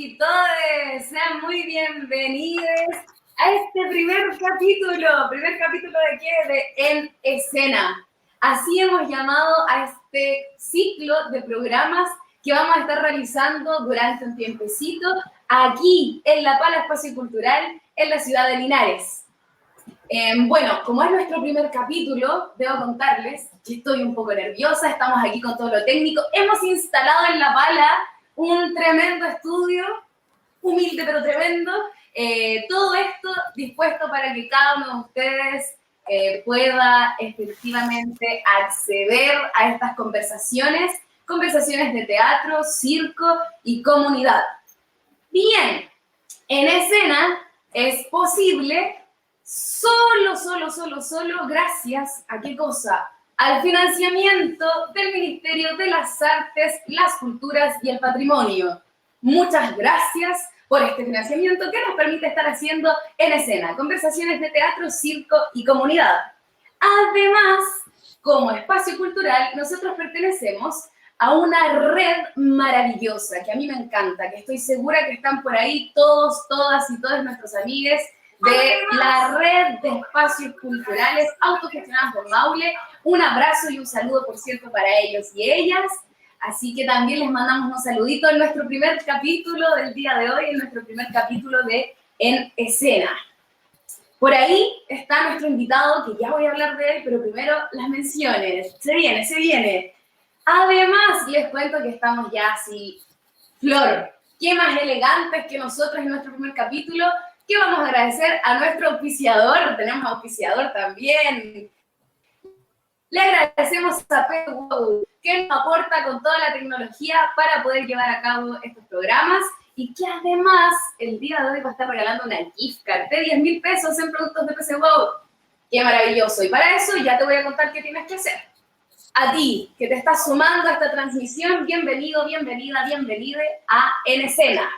y todes, sean muy bienvenidos a este primer capítulo de qué? De En Escena. Así hemos llamado a este ciclo de programas que vamos a estar realizando durante un tiempecito aquí en La Pala Espacio Cultural, en la ciudad de Linares. Bueno, como es nuestro primer capítulo, debo contarles que estoy un poco nerviosa, estamos aquí con todo lo técnico. Hemos instalado en La Pala un tremendo estudio, humilde pero tremendo. Todo esto dispuesto para que cada uno de ustedes pueda efectivamente acceder a estas conversaciones de teatro, circo y comunidad. Bien, En Escena es posible solo gracias a ¿qué cosa? Al financiamiento del Ministerio de las Artes, las Culturas y el Patrimonio. Muchas gracias por este financiamiento que nos permite estar haciendo En Escena, conversaciones de teatro, circo y comunidad. Además, como espacio cultural, nosotros pertenecemos a una red maravillosa que a mí me encanta, que estoy segura que están por ahí todos, todas y todos nuestros amigos de la red de espacios culturales autogestionados por Maule. Un abrazo y un saludo, por cierto, para ellos y ellas. Así que también les mandamos un saludito en nuestro primer capítulo del día de hoy, en nuestro primer capítulo de En Escena. Por ahí está nuestro invitado, que ya voy a hablar de él, pero primero las menciones. Se viene. Además, les cuento que estamos ya así, Flor, qué más elegantes que nosotros en nuestro primer capítulo, que vamos a agradecer a nuestro auspiciador, tenemos auspiciador también. Le agradecemos a PayWall, que nos aporta con toda la tecnología para poder llevar a cabo estos programas y que además el día de hoy va a estar regalando una gift card de 10.000 pesos en productos de PCWOW. ¡Qué maravilloso! Y para eso ya te voy a contar qué tienes que hacer. A ti, que te estás sumando a esta transmisión, bienvenido, bienvenida a En Escena.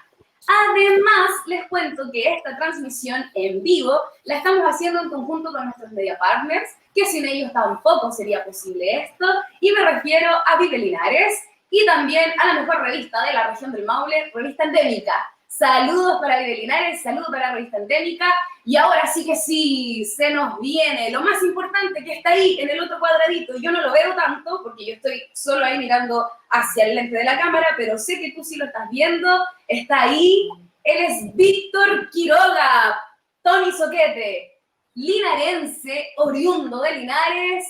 Además, les cuento que esta transmisión en vivo la estamos haciendo en conjunto con nuestros media partners, que sin ellos tampoco sería posible esto, y me refiero a Vive Linares y también a la mejor revista de la región del Maule, Revista Endémica. Saludos para Vive Linares, saludos para la Revista Endémica, y ahora sí que sí, se nos viene lo más importante que está ahí en el otro cuadradito. Yo no lo veo tanto porque yo estoy solo ahí mirando hacia el lente de la cámara, pero sé que tú sí lo estás viendo. Está ahí, él es Víctor Quiroga, Tony Soquete, linarense, oriundo de Linares,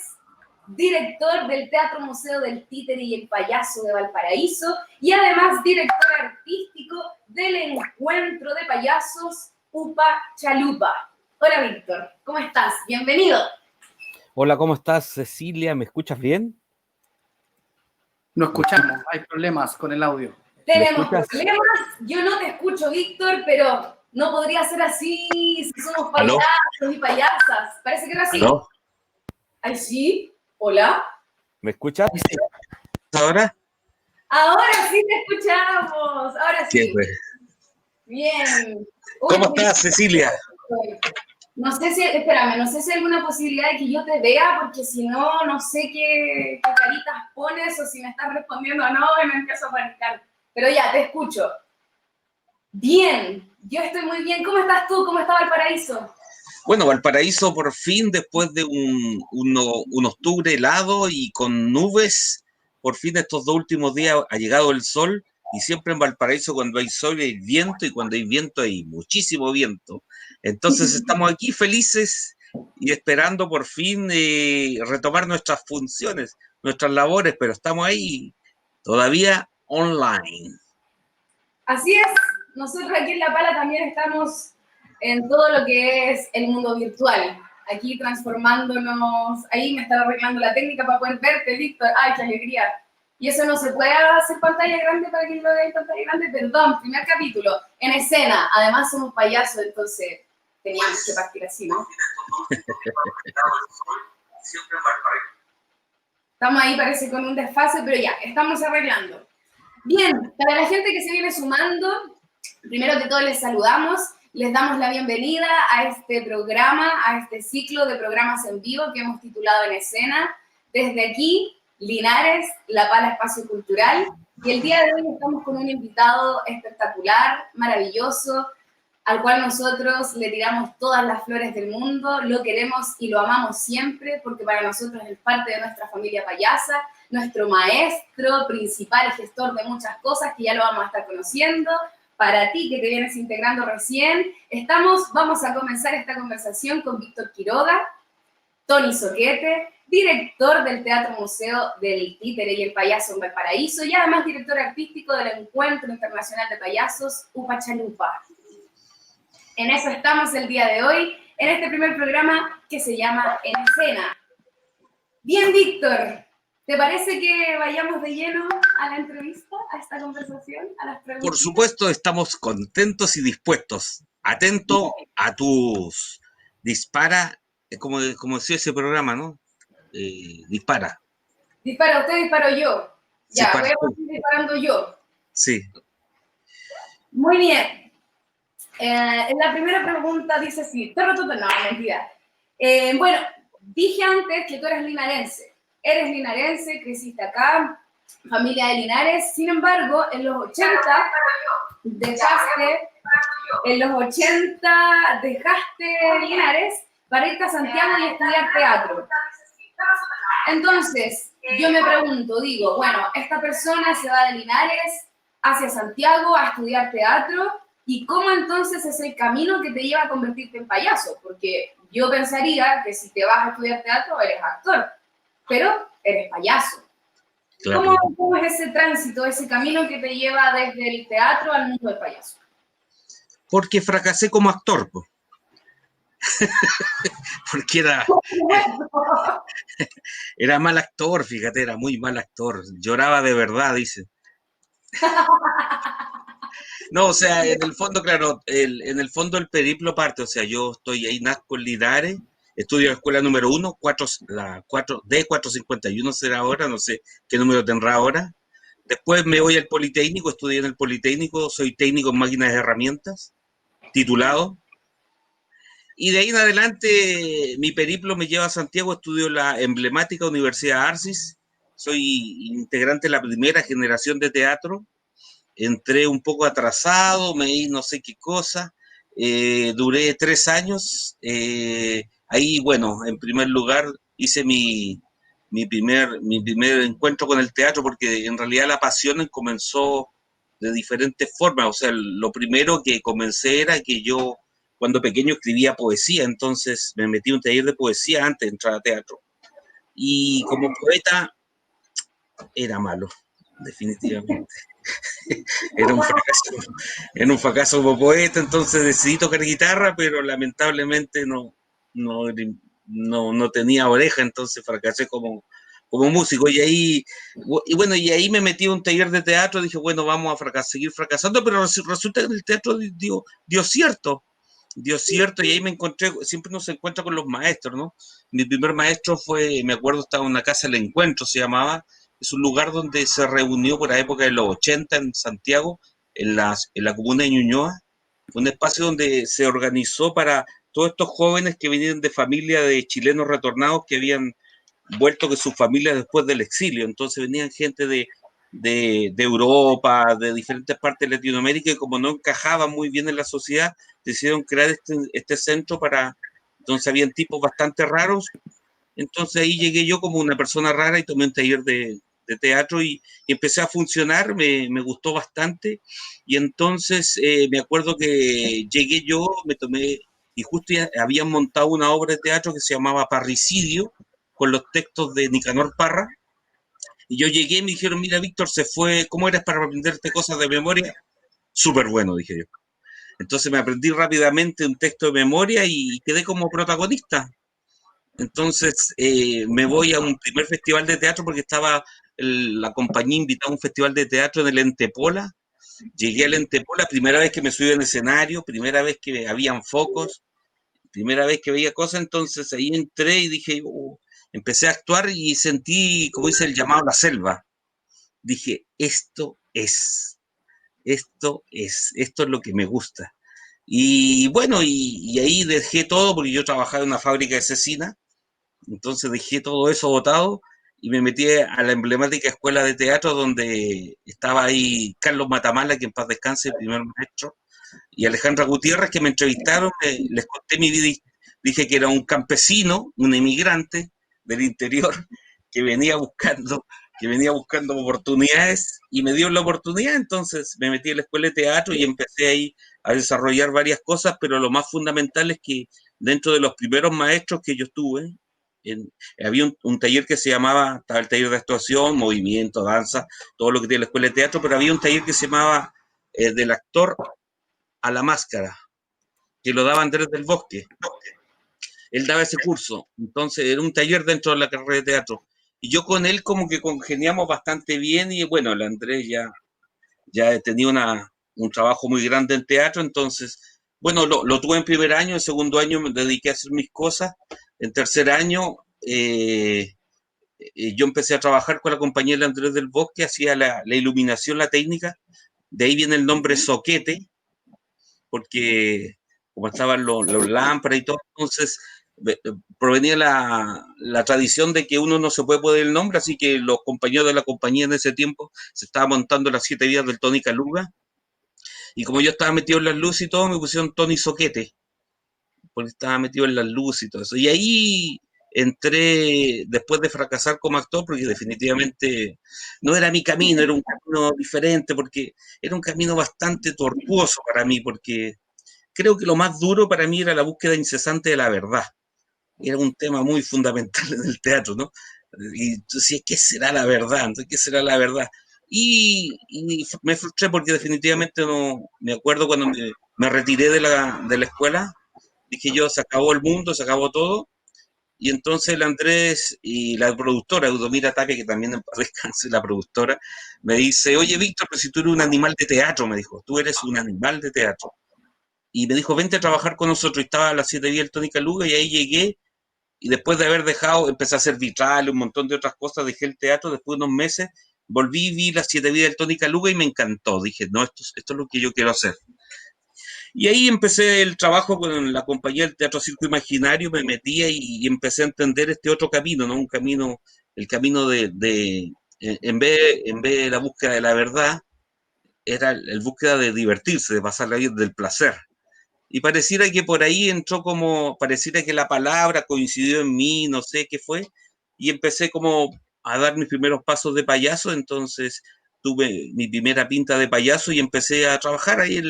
director del Teatro Museo del Títere y el Payaso de Valparaíso y además director artístico del Encuentro de Payasos Upa Chalupa. Hola Víctor, ¿cómo estás? Bienvenido. Hola, ¿cómo estás, Cecilia? ¿Me escuchas bien? No escuchamos, hay problemas con el audio. Tenemos problemas, yo no te escucho, Víctor, pero no podría ser así si somos payasos y payasas. Parece que era así. ¿Aló? ¿Ay, sí? ¿Hola? ¿Me escuchas? ¿Ahora? Ahora sí te escuchamos, ahora sí. Siempre. Bien. ¿Cómo estás, Cecilia? No sé si hay alguna posibilidad de que yo te vea, porque si no, no sé qué caritas pones o si me estás respondiendo o no y me empiezo a panicar. Pero ya, te escucho. Bien, yo estoy muy bien. ¿Cómo estás tú? ¿Cómo está Valparaíso? Bueno, Valparaíso por fin, después de un octubre helado y con nubes, por fin estos 2 últimos días ha llegado el sol, y siempre en Valparaíso cuando hay sol hay viento, y cuando hay viento hay muchísimo viento. Entonces estamos aquí felices y esperando por fin retomar nuestras funciones, nuestras labores, pero estamos ahí todavía online. Así es, nosotros aquí en La Pala también estamos en todo lo que es el mundo virtual, aquí transformándonos. Ahí me estaba arreglando la técnica para poder verte, Víctor. ¡Ay, qué alegría! Y eso no se puede hacer pantalla grande para que yo lo vea en pantalla grande. Perdón, primer capítulo, En Escena. Además somos payasos, entonces teníamos que partir así, ¿no? Estamos ahí, parece, con un desfase, pero ya, estamos arreglando. Bien, para la gente que se viene sumando, primero que todo les saludamos, les damos la bienvenida a este programa, a este ciclo de programas en vivo que hemos titulado En Escena. Desde aquí, Linares, La Pala Espacio Cultural, Y el día de hoy estamos con un invitado espectacular, maravilloso, al cual nosotros le tiramos todas las flores del mundo, lo queremos y lo amamos siempre, porque para nosotros es parte de nuestra familia payasa, nuestro maestro principal y gestor de muchas cosas que ya lo vamos a estar conociendo. Para ti que te vienes integrando recién, vamos a comenzar esta conversación con Víctor Quiroga, Tony Zoquete, director del Teatro Museo del Títere y el Payaso en Valparaíso y además director artístico del Encuentro Internacional de Payasos Upachalupa. En eso estamos el día de hoy, en este primer programa que se llama En Escena. Bien, Víctor, ¿te parece que vayamos de lleno a la entrevista, a esta conversación, a las preguntas? Por supuesto, estamos contentos y dispuestos. Atento a tus dispara, como decía ese programa, ¿no? Dispara. Dispara usted, disparo yo. Ya, Dispara. voy a partir disparando yo. Sí. Muy bien. La primera pregunta dice así, no, mentira. Bueno, dije antes que tú eres linarense. Eres linarense, creciste acá, familia de Linares. Sin embargo, en los 80 dejaste Linares para irte a Santiago y estudiar teatro. Entonces, yo me pregunto, digo, bueno, esta persona se va de Linares hacia Santiago a estudiar teatro, ¿y cómo entonces es el camino que te lleva a convertirte en payaso? Porque yo pensaría que si te vas a estudiar teatro eres actor, pero eres payaso. Claro. ¿Cómo es ese tránsito, ese camino que te lleva desde el teatro al mundo del payaso? Porque fracasé como actor, po. Porque era mal actor, fíjate, era muy mal actor. Lloraba de verdad, dice. No, o sea, en el fondo, claro, en el fondo el periplo parte, o sea, yo estoy ahí, nazco en Linares, estudio en la escuela número 1, la D451 será ahora, no sé qué número tendrá ahora. Después me voy al Politécnico, estudié en el Politécnico, soy técnico en máquinas de herramientas, titulado. Y de ahí en adelante mi periplo me lleva a Santiago, estudio la emblemática Universidad Arcis, soy integrante de la primera generación de teatro. Entré un poco atrasado, me di no sé qué cosa, duré 3 años, ahí, bueno, en primer lugar hice mi primer encuentro con el teatro, porque en realidad la pasión comenzó de diferentes formas, o sea, lo primero que comencé era que yo cuando pequeño escribía poesía, entonces me metí en un taller de poesía antes de entrar a teatro, y como poeta era malo, definitivamente. Era un fracaso como poeta, entonces decidí tocar guitarra, pero lamentablemente no tenía oreja, entonces fracasé como músico. Y ahí me metí a un taller de teatro, dije, bueno, vamos a seguir fracasando, pero resulta que el teatro dio cierto, y ahí me encontré, siempre uno se encuentra con los maestros, ¿no? Mi primer maestro me acuerdo, estaba en una casa del Encuentro, se llamaba. Es un lugar donde se reunió por la época de los 80 en Santiago, en la comuna de Ñuñoa, un espacio donde se organizó para todos estos jóvenes que venían de familia de chilenos retornados que habían vuelto con sus familias después del exilio. Entonces venían gente de Europa, de diferentes partes de Latinoamérica, y como no encajaban muy bien en la sociedad, decidieron crear este centro entonces habían tipos bastante raros. Entonces ahí llegué yo como una persona rara y tomé un taller de teatro y empecé a funcionar, me gustó bastante, y entonces me acuerdo que llegué yo, me tomé, y justo ya habían montado una obra de teatro que se llamaba Parricidio, con los textos de Nicanor Parra, y yo llegué y me dijeron, mira Víctor, se fue, ¿cómo eres para aprenderte cosas de memoria? Súper bueno, dije yo. Entonces me aprendí rápidamente un texto de memoria y quedé como protagonista. Entonces me voy a un primer festival de teatro porque estaba la compañía invitada a un festival de teatro en el Entepola. Llegué al Entepola, primera vez que me subí en escenario, primera vez que habían focos, primera vez que veía cosas, entonces ahí entré y dije, empecé a actuar y sentí, como dice, el llamado a la selva. Dije, esto es lo que me gusta. Y bueno, y ahí dejé todo porque yo trabajaba en una fábrica de cecina. Entonces dejé todo eso botado y me metí a la emblemática escuela de teatro donde estaba ahí Carlos Matamala, que en paz descanse, el primer maestro, y Alejandra Gutiérrez, que me entrevistaron, les conté mi vida y dije que era un campesino, un emigrante del interior que venía buscando oportunidades y me dio la oportunidad, entonces me metí en la escuela de teatro y empecé ahí a desarrollar varias cosas, pero lo más fundamental es que dentro de los primeros maestros que yo tuve, había un taller que se llamaba, estaba el taller de actuación, movimiento, danza, todo lo que tiene la escuela de teatro, pero había un taller que se llamaba del actor a la máscara, que lo daba Andrés del Bosque. Él daba ese curso, entonces era un taller dentro de la carrera de teatro. Y yo con él como que congeniamos bastante bien y bueno, el Andrés ya tenía un trabajo muy grande en teatro, entonces, bueno, lo tuve en primer año, en segundo año me dediqué a hacer mis cosas, en tercer año yo empecé a trabajar con la compañía de Andrés del Bosque, hacía la iluminación, la técnica, de ahí viene el nombre Soquete, porque como estaban los lámparas y todo, entonces provenía la tradición de que uno no se puede poner el nombre, así que los compañeros de la compañía en ese tiempo se estaban montando las 7 vidas del Tony Caluga, y como yo estaba metido en las luces y todo, me pusieron Tony Soquete, porque estaba metido en las luces y todo eso. Y ahí entré, después de fracasar como actor, porque definitivamente no era mi camino, era un camino diferente, porque era un camino bastante tortuoso para mí, porque creo que lo más duro para mí era la búsqueda incesante de la verdad. Era un tema muy fundamental en el teatro, ¿no? Y tú decías, ¿qué será la verdad? Entonces, ¿qué será la verdad? Y me frustré porque definitivamente no, me acuerdo cuando me retiré de la escuela, dije yo, se acabó el mundo, se acabó todo, y entonces el Andrés y la productora, Eudomira Tapia, que también en paz descanse, la productora, me dice, oye Víctor, pero si tú eres un animal de teatro, me dijo, tú eres un animal de teatro. Y me dijo, vente a trabajar con nosotros, y estaba a las 7 días el Tony Caluga, y ahí llegué, y después de haber dejado, empecé a hacer vitrales, un montón de otras cosas, dejé el teatro, después de unos meses, volví y vi las 7 vidas del Tony Caluga y me encantó, dije, no, esto es lo que yo quiero hacer. Y ahí empecé el trabajo con la compañía del Teatro Circo Imaginario, me metía y empecé a entender este otro camino, ¿no? Un camino, el camino en vez de la búsqueda de la verdad, era el búsqueda de divertirse, de pasar la vida del placer. Y pareciera que por ahí entró como, pareciera que la palabra coincidió en mí, no sé qué fue, y empecé como a dar mis primeros pasos de payaso, entonces tuve mi primera pinta de payaso y empecé a trabajar ahí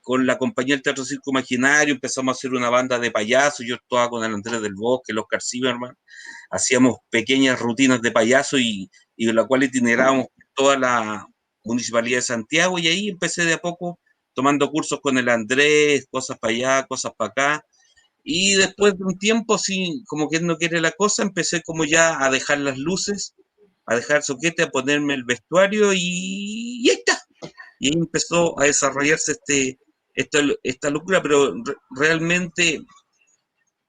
con la compañía del Teatro Circo Imaginario, empezamos a hacer una banda de payasos, yo estaba con el Andrés del Bosque, el Oscar Zimmerman, hacíamos pequeñas rutinas de payaso y la cual itinerábamos toda la Municipalidad de Santiago y ahí empecé de a poco tomando cursos con el Andrés, cosas para allá, cosas para acá. Y después de un tiempo, sí, como que él no quiere la cosa, empecé como ya a dejar las luces, a dejar Soquete, a ponerme el vestuario y ahí está. Y ahí empezó a desarrollarse esta locura, pero realmente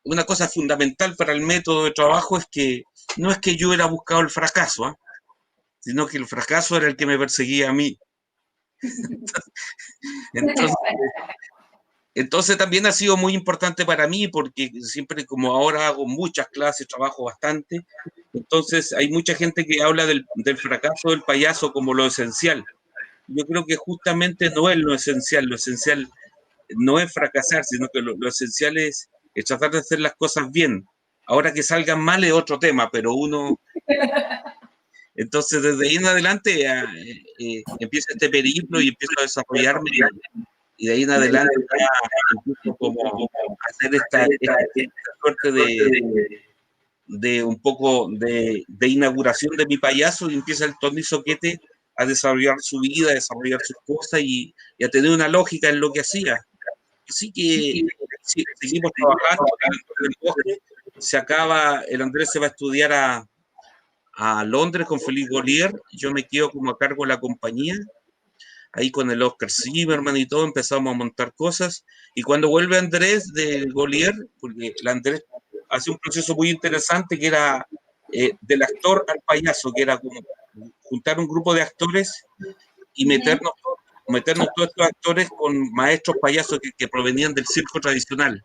una cosa fundamental para el método de trabajo es que no es que yo hubiera buscado el fracaso, ¿eh? Sino que el fracaso era el que me perseguía a mí. Entonces, entonces también ha sido muy importante para mí porque siempre como ahora hago muchas clases, trabajo bastante, entonces hay mucha gente que habla del fracaso del payaso como lo esencial. Yo creo que justamente no es lo esencial no es fracasar, sino que lo esencial es tratar de hacer las cosas bien. Ahora que salgan mal es otro tema, pero uno, entonces desde ahí en adelante empieza este periplo y empiezo a desarrollarme y de ahí en adelante ya empiezo como a hacer esta suerte de un poco de inauguración de mi payaso y empieza el Tony Soquete a desarrollar su vida, a desarrollar sus cosas y a tener una lógica en lo que hacía. Así que sí, seguimos trabajando, se acaba, el Andrés se va a estudiar a Londres con Félix Golier, yo me quedo como a cargo de la compañía, ahí con el Oscar Zimmerman y todo, empezamos a montar cosas, y cuando vuelve Andrés de Golier, porque el Andrés hace un proceso muy interesante que era del actor al payaso, que era como juntar un grupo de actores y meternos todos estos actores con maestros payasos que provenían del circo tradicional,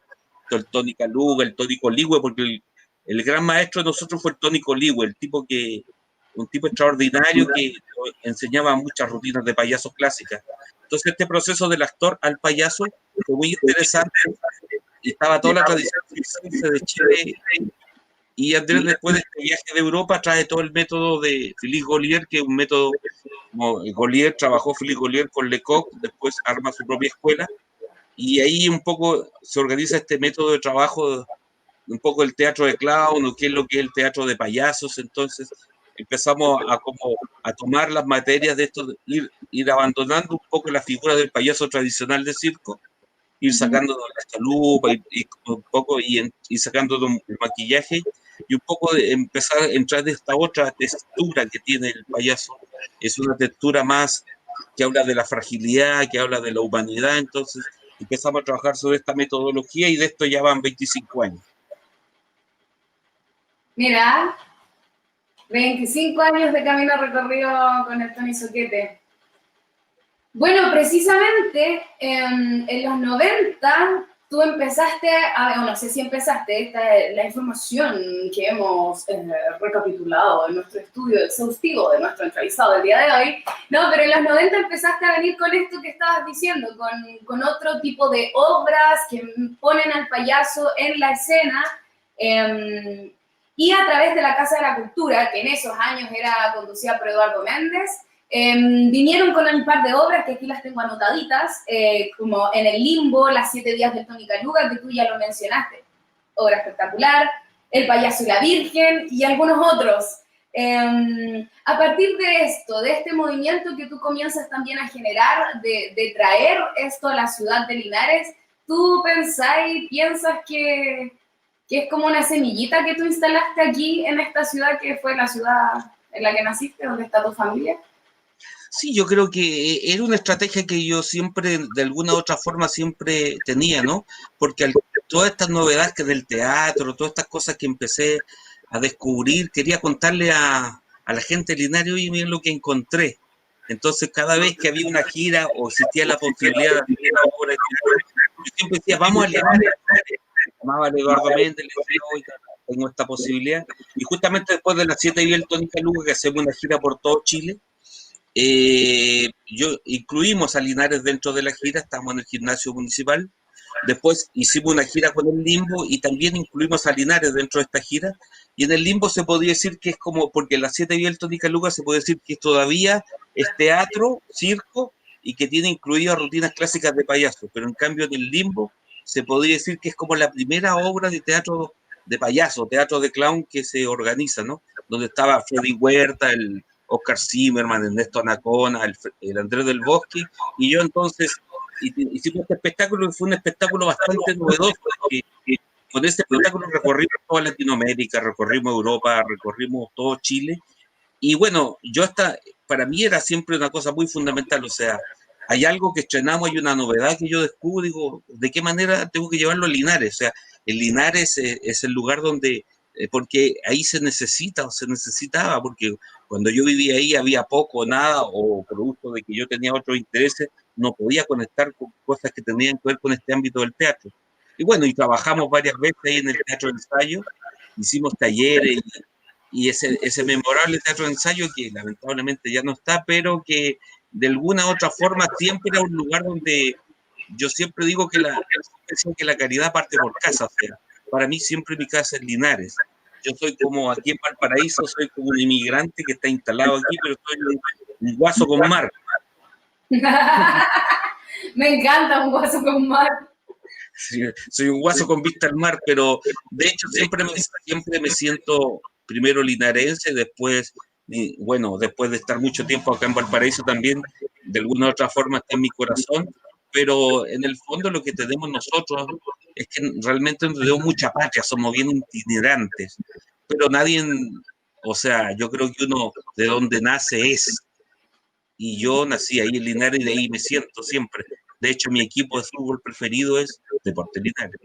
el Tony Caluga, el Tony Coligüe, porque el gran maestro de nosotros fue el Tony Coligüe, un tipo extraordinario que enseñaba muchas rutinas de payasos clásicas. Entonces este proceso del actor al payaso fue muy interesante y estaba toda la tradición circense de Chile. Y Andrés, después de este viaje de Europa, trae todo el método de Philippe Gaulier, que es un método, como Gaulier trabajó Philippe Gaulier con Lecoq, después arma su propia escuela, y ahí un poco se organiza este método de trabajo, un poco el teatro de clown, o qué es lo que es el teatro de payasos. Entonces empezamos a tomar las materias de esto, ir abandonando un poco la figura del payaso tradicional de circo, ir sacando la chalupa y un poco y sacando el maquillaje y un poco de empezar a entrar de esta otra textura que tiene el payaso. Es una textura más que habla de la fragilidad, que habla de la humanidad. Entonces empezamos a trabajar sobre esta metodología y de esto ya van 25 años. Mira, 25 años de camino recorrido con el Tony Zoquete. Bueno, precisamente en los 90 tú empezaste no sé si empezaste, esta es la información que hemos recapitulado en nuestro estudio exhaustivo de nuestro entrevistado del día de hoy, no, pero en los 90 empezaste a venir con esto que estabas diciendo, con otro tipo de obras que ponen al payaso en la escena, y a través de la Casa de la Cultura, que en esos años era conducida por Eduardo Méndez, vinieron con un par de obras que aquí las tengo anotaditas, como En el Limbo, Las 7 días de Tony Caluga, que tú ya lo mencionaste, obra espectacular, El payaso y la Virgen y algunos otros. A partir de esto, de este movimiento que tú comienzas también a generar, de traer esto a la ciudad de Linares, ¿tú piensas que es como una semillita que tú instalaste aquí en esta ciudad que fue la ciudad en la que naciste, donde está tu familia? Sí, yo creo que era una estrategia que yo siempre, de alguna u otra forma, siempre tenía, ¿no? Porque todas estas novedades que del teatro, todas estas cosas que empecé a descubrir, quería contarle a la gente de Linares, y miren lo que encontré. Entonces, cada vez que había una gira o existía la posibilidad de hacer una obra de teatro, yo siempre decía, vamos a Linares. Llamaba a Eduardo Méndez, le decía, oiga, tengo esta posibilidad. Y justamente después de las 7 y el Tony Caluga, que hacemos una gira por todo Chile, yo incluimos a Linares dentro de la gira, estamos en el gimnasio municipal. Después hicimos una gira con el Limbo y también incluimos a Linares dentro de esta gira. Y en el Limbo se podría decir que es como, porque las 7 y el Tony Caluga se puede decir que todavía es teatro, circo y que tiene incluidas rutinas clásicas de payaso. Pero en cambio en el Limbo se podría decir que es como la primera obra de teatro de payaso, teatro de clown que se organiza, ¿no? Donde estaba Freddy Huerta, el Oscar Zimmerman, Ernesto Anacona, el Andrés del Bosque, y yo entonces hicimos este espectáculo que fue un espectáculo bastante novedoso, porque con este espectáculo recorrimos toda Latinoamérica, recorrimos Europa, recorrimos todo Chile, y bueno, para mí era siempre una cosa muy fundamental, o sea, hay algo que estrenamos, hay una novedad que yo descubro, digo, ¿de qué manera tengo que llevarlo a Linares? O sea, el Linares es el lugar donde, porque ahí se necesita o se necesitaba, porque cuando yo vivía ahí había poco, nada, o producto de que yo tenía otros intereses, no podía conectar con cosas que tenían que ver con este ámbito del teatro. Y bueno, y trabajamos varias veces ahí en el Teatro de Ensayo, hicimos talleres y ese memorable teatro de ensayo que lamentablemente ya no está, pero que de alguna u otra forma siempre era un lugar donde yo siempre digo que la caridad parte por casa, o sea, para mí siempre mi casa es Linares. Yo soy como aquí en Valparaíso, soy como un inmigrante que está instalado aquí, pero soy un guaso con mar. Me encanta un guaso con mar. Sí, soy un guaso con vista al mar, pero de hecho siempre me siento primero linarense, después, bueno, después de estar mucho tiempo acá en Valparaíso también, de alguna u otra forma está en mi corazón, pero en el fondo lo que tenemos nosotros es que realmente nos tenemos mucha patria, somos bien itinerantes, pero nadie, o sea, yo creo que uno de donde nace es, y yo nací ahí en Linares y de ahí me siento siempre. De hecho, mi equipo de fútbol preferido es Deportes Linares.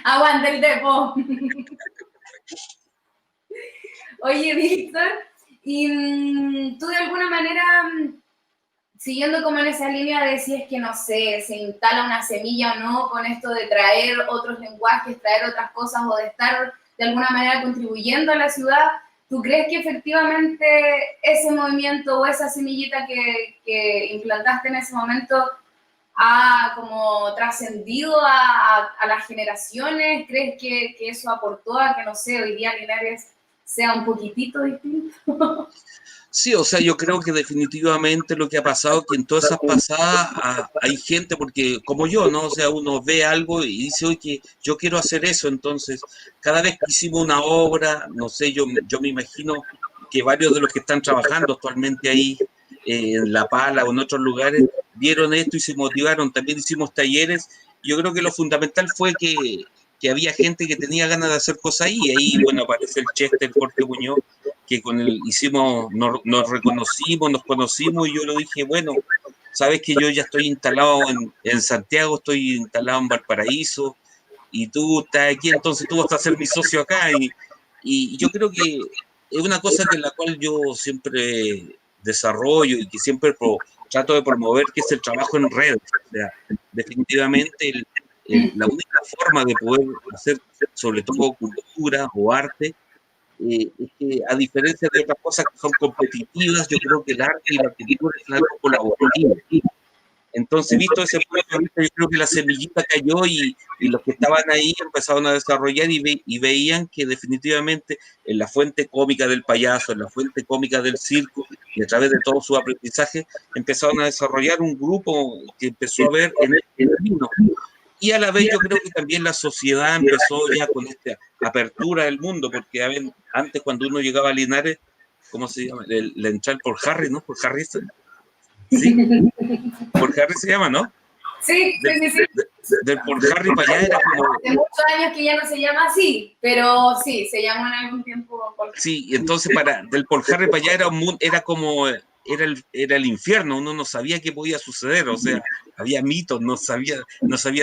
Aguanta el depo. Oye, Víctor, y tú de alguna manera, siguiendo como en esa línea de si es que, no sé, se instala una semilla o no con esto de traer otros lenguajes, traer otras cosas o de estar de alguna manera contribuyendo a la ciudad. ¿Tú crees que efectivamente ese movimiento o esa semillita que implantaste en ese momento ha como trascendido a las generaciones? ¿Crees que eso aportó a que, no sé, hoy día Linares sea un poquitito distinto? Sí, o sea, yo creo que definitivamente lo que ha pasado, que en todas esas pasadas hay gente, porque como yo, ¿no? O sea, uno ve algo y dice, oye, que yo quiero hacer eso, entonces, cada vez que hicimos una obra, no sé, yo me imagino que varios de los que están trabajando actualmente ahí, en La Pala o en otros lugares, vieron esto y se motivaron, también hicimos talleres, yo creo que lo fundamental fue que había gente que tenía ganas de hacer cosas ahí, y ahí, bueno, aparece el Chester, Jorge Muñoz, que con él hicimos, nos reconocimos, nos conocimos y yo le dije, bueno, sabes que yo ya estoy instalado en Santiago, estoy instalado en Valparaíso y tú estás aquí, entonces tú vas a ser mi socio acá y yo creo que es una cosa que en la cual yo siempre desarrollo y que siempre trato de promover, que es el trabajo en redes. O sea, definitivamente la única forma de poder hacer sobre todo cultura o arte es que a diferencia de otras cosas que son competitivas, yo creo que el arte y la cultura es algo colaborativo. Entonces, visto ese punto de vista, yo creo que la semillita cayó y los que estaban ahí empezaron a desarrollar y veían que definitivamente en la fuente cómica del payaso, en la fuente cómica del circo, y a través de todo su aprendizaje, empezaron a desarrollar un grupo que empezó a ver en el camino. Y a la vez yo creo que también la sociedad empezó ya con esta apertura del mundo, porque a ver, antes cuando uno llegaba a Linares, ¿cómo se llama? Le entrar por Harry, ¿no? Por Harry, ¿sí? Por Harry se llama, ¿no? Sí, Del, sí, sí, sí. del por Harry para allá era como... Hace muchos años que ya no se llama así, pero sí, se llamó en algún tiempo. Sí, entonces del por Harry para allá era como... Era el infierno, uno no sabía qué podía suceder, o sea, había mitos, no sabía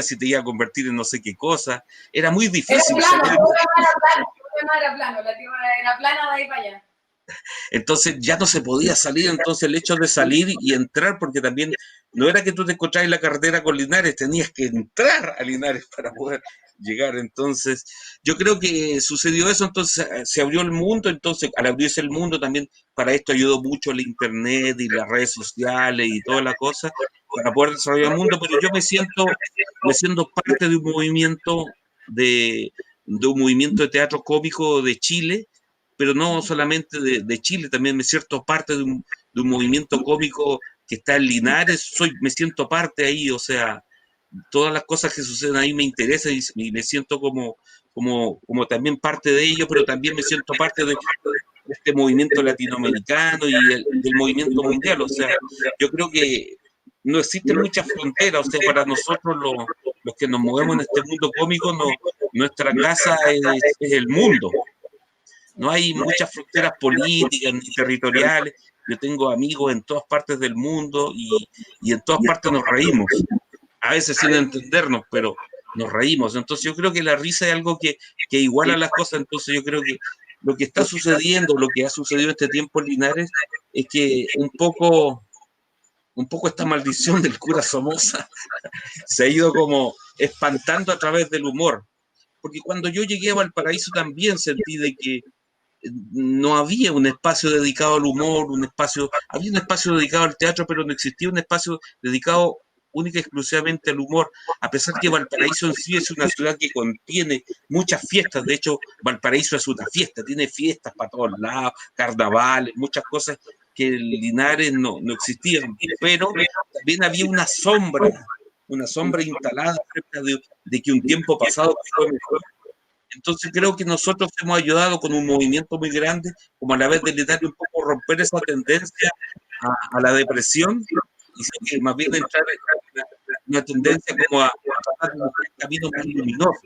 si te iba a convertir en no sé qué cosa, era muy Era difícil plano, saber. todo era plano, la tierra era plana de ahí para allá. Entonces ya no se podía salir, entonces el hecho de salir y entrar, porque también no era que tú te encontrás en la carretera con Linares, tenías que entrar a Linares para poder llegar. Entonces yo creo que sucedió eso, entonces se abrió el mundo, entonces al abrirse el mundo también para esto ayudó mucho el internet y las redes sociales y toda la cosa para poder desarrollar el mundo, pero yo me siento parte de un movimiento de un movimiento de teatro cómico de Chile, pero no solamente de Chile, también me siento parte de un movimiento cómico que está en Linares, me siento parte ahí, o sea, todas las cosas que suceden ahí me interesan y me siento como también parte de ello, pero también me siento parte de este movimiento latinoamericano y del movimiento mundial, o sea, yo creo que no existen muchas fronteras, o sea, para nosotros los que nos movemos en este mundo cómico, nuestra casa es el mundo. No hay muchas fronteras políticas ni territoriales. Yo tengo amigos en todas partes del mundo y en todas partes nos reímos. A veces sin entendernos, pero nos reímos. Entonces yo creo que la risa es algo que iguala las cosas. Entonces yo creo que lo que está sucediendo, lo que ha sucedido este tiempo en Linares, es que un poco esta maldición del cura Somoza se ha ido como espantando a través del humor. Porque cuando yo llegué a Valparaíso también sentí de que no había un espacio dedicado al humor, había un espacio dedicado al teatro, pero no existía un espacio dedicado única y exclusivamente al humor, a pesar que Valparaíso en sí es una ciudad que contiene muchas fiestas, de hecho Valparaíso es una fiesta, tiene fiestas para todos lados, carnavales, muchas cosas que en Linares no existían, pero también había una sombra instalada acerca de que un tiempo pasado fue mejor. Entonces creo que nosotros hemos ayudado con un movimiento muy grande, como a la vez de intentar un poco romper esa tendencia a la depresión, y que más bien entrar en una tendencia como a tratar de buscar caminos más luminosos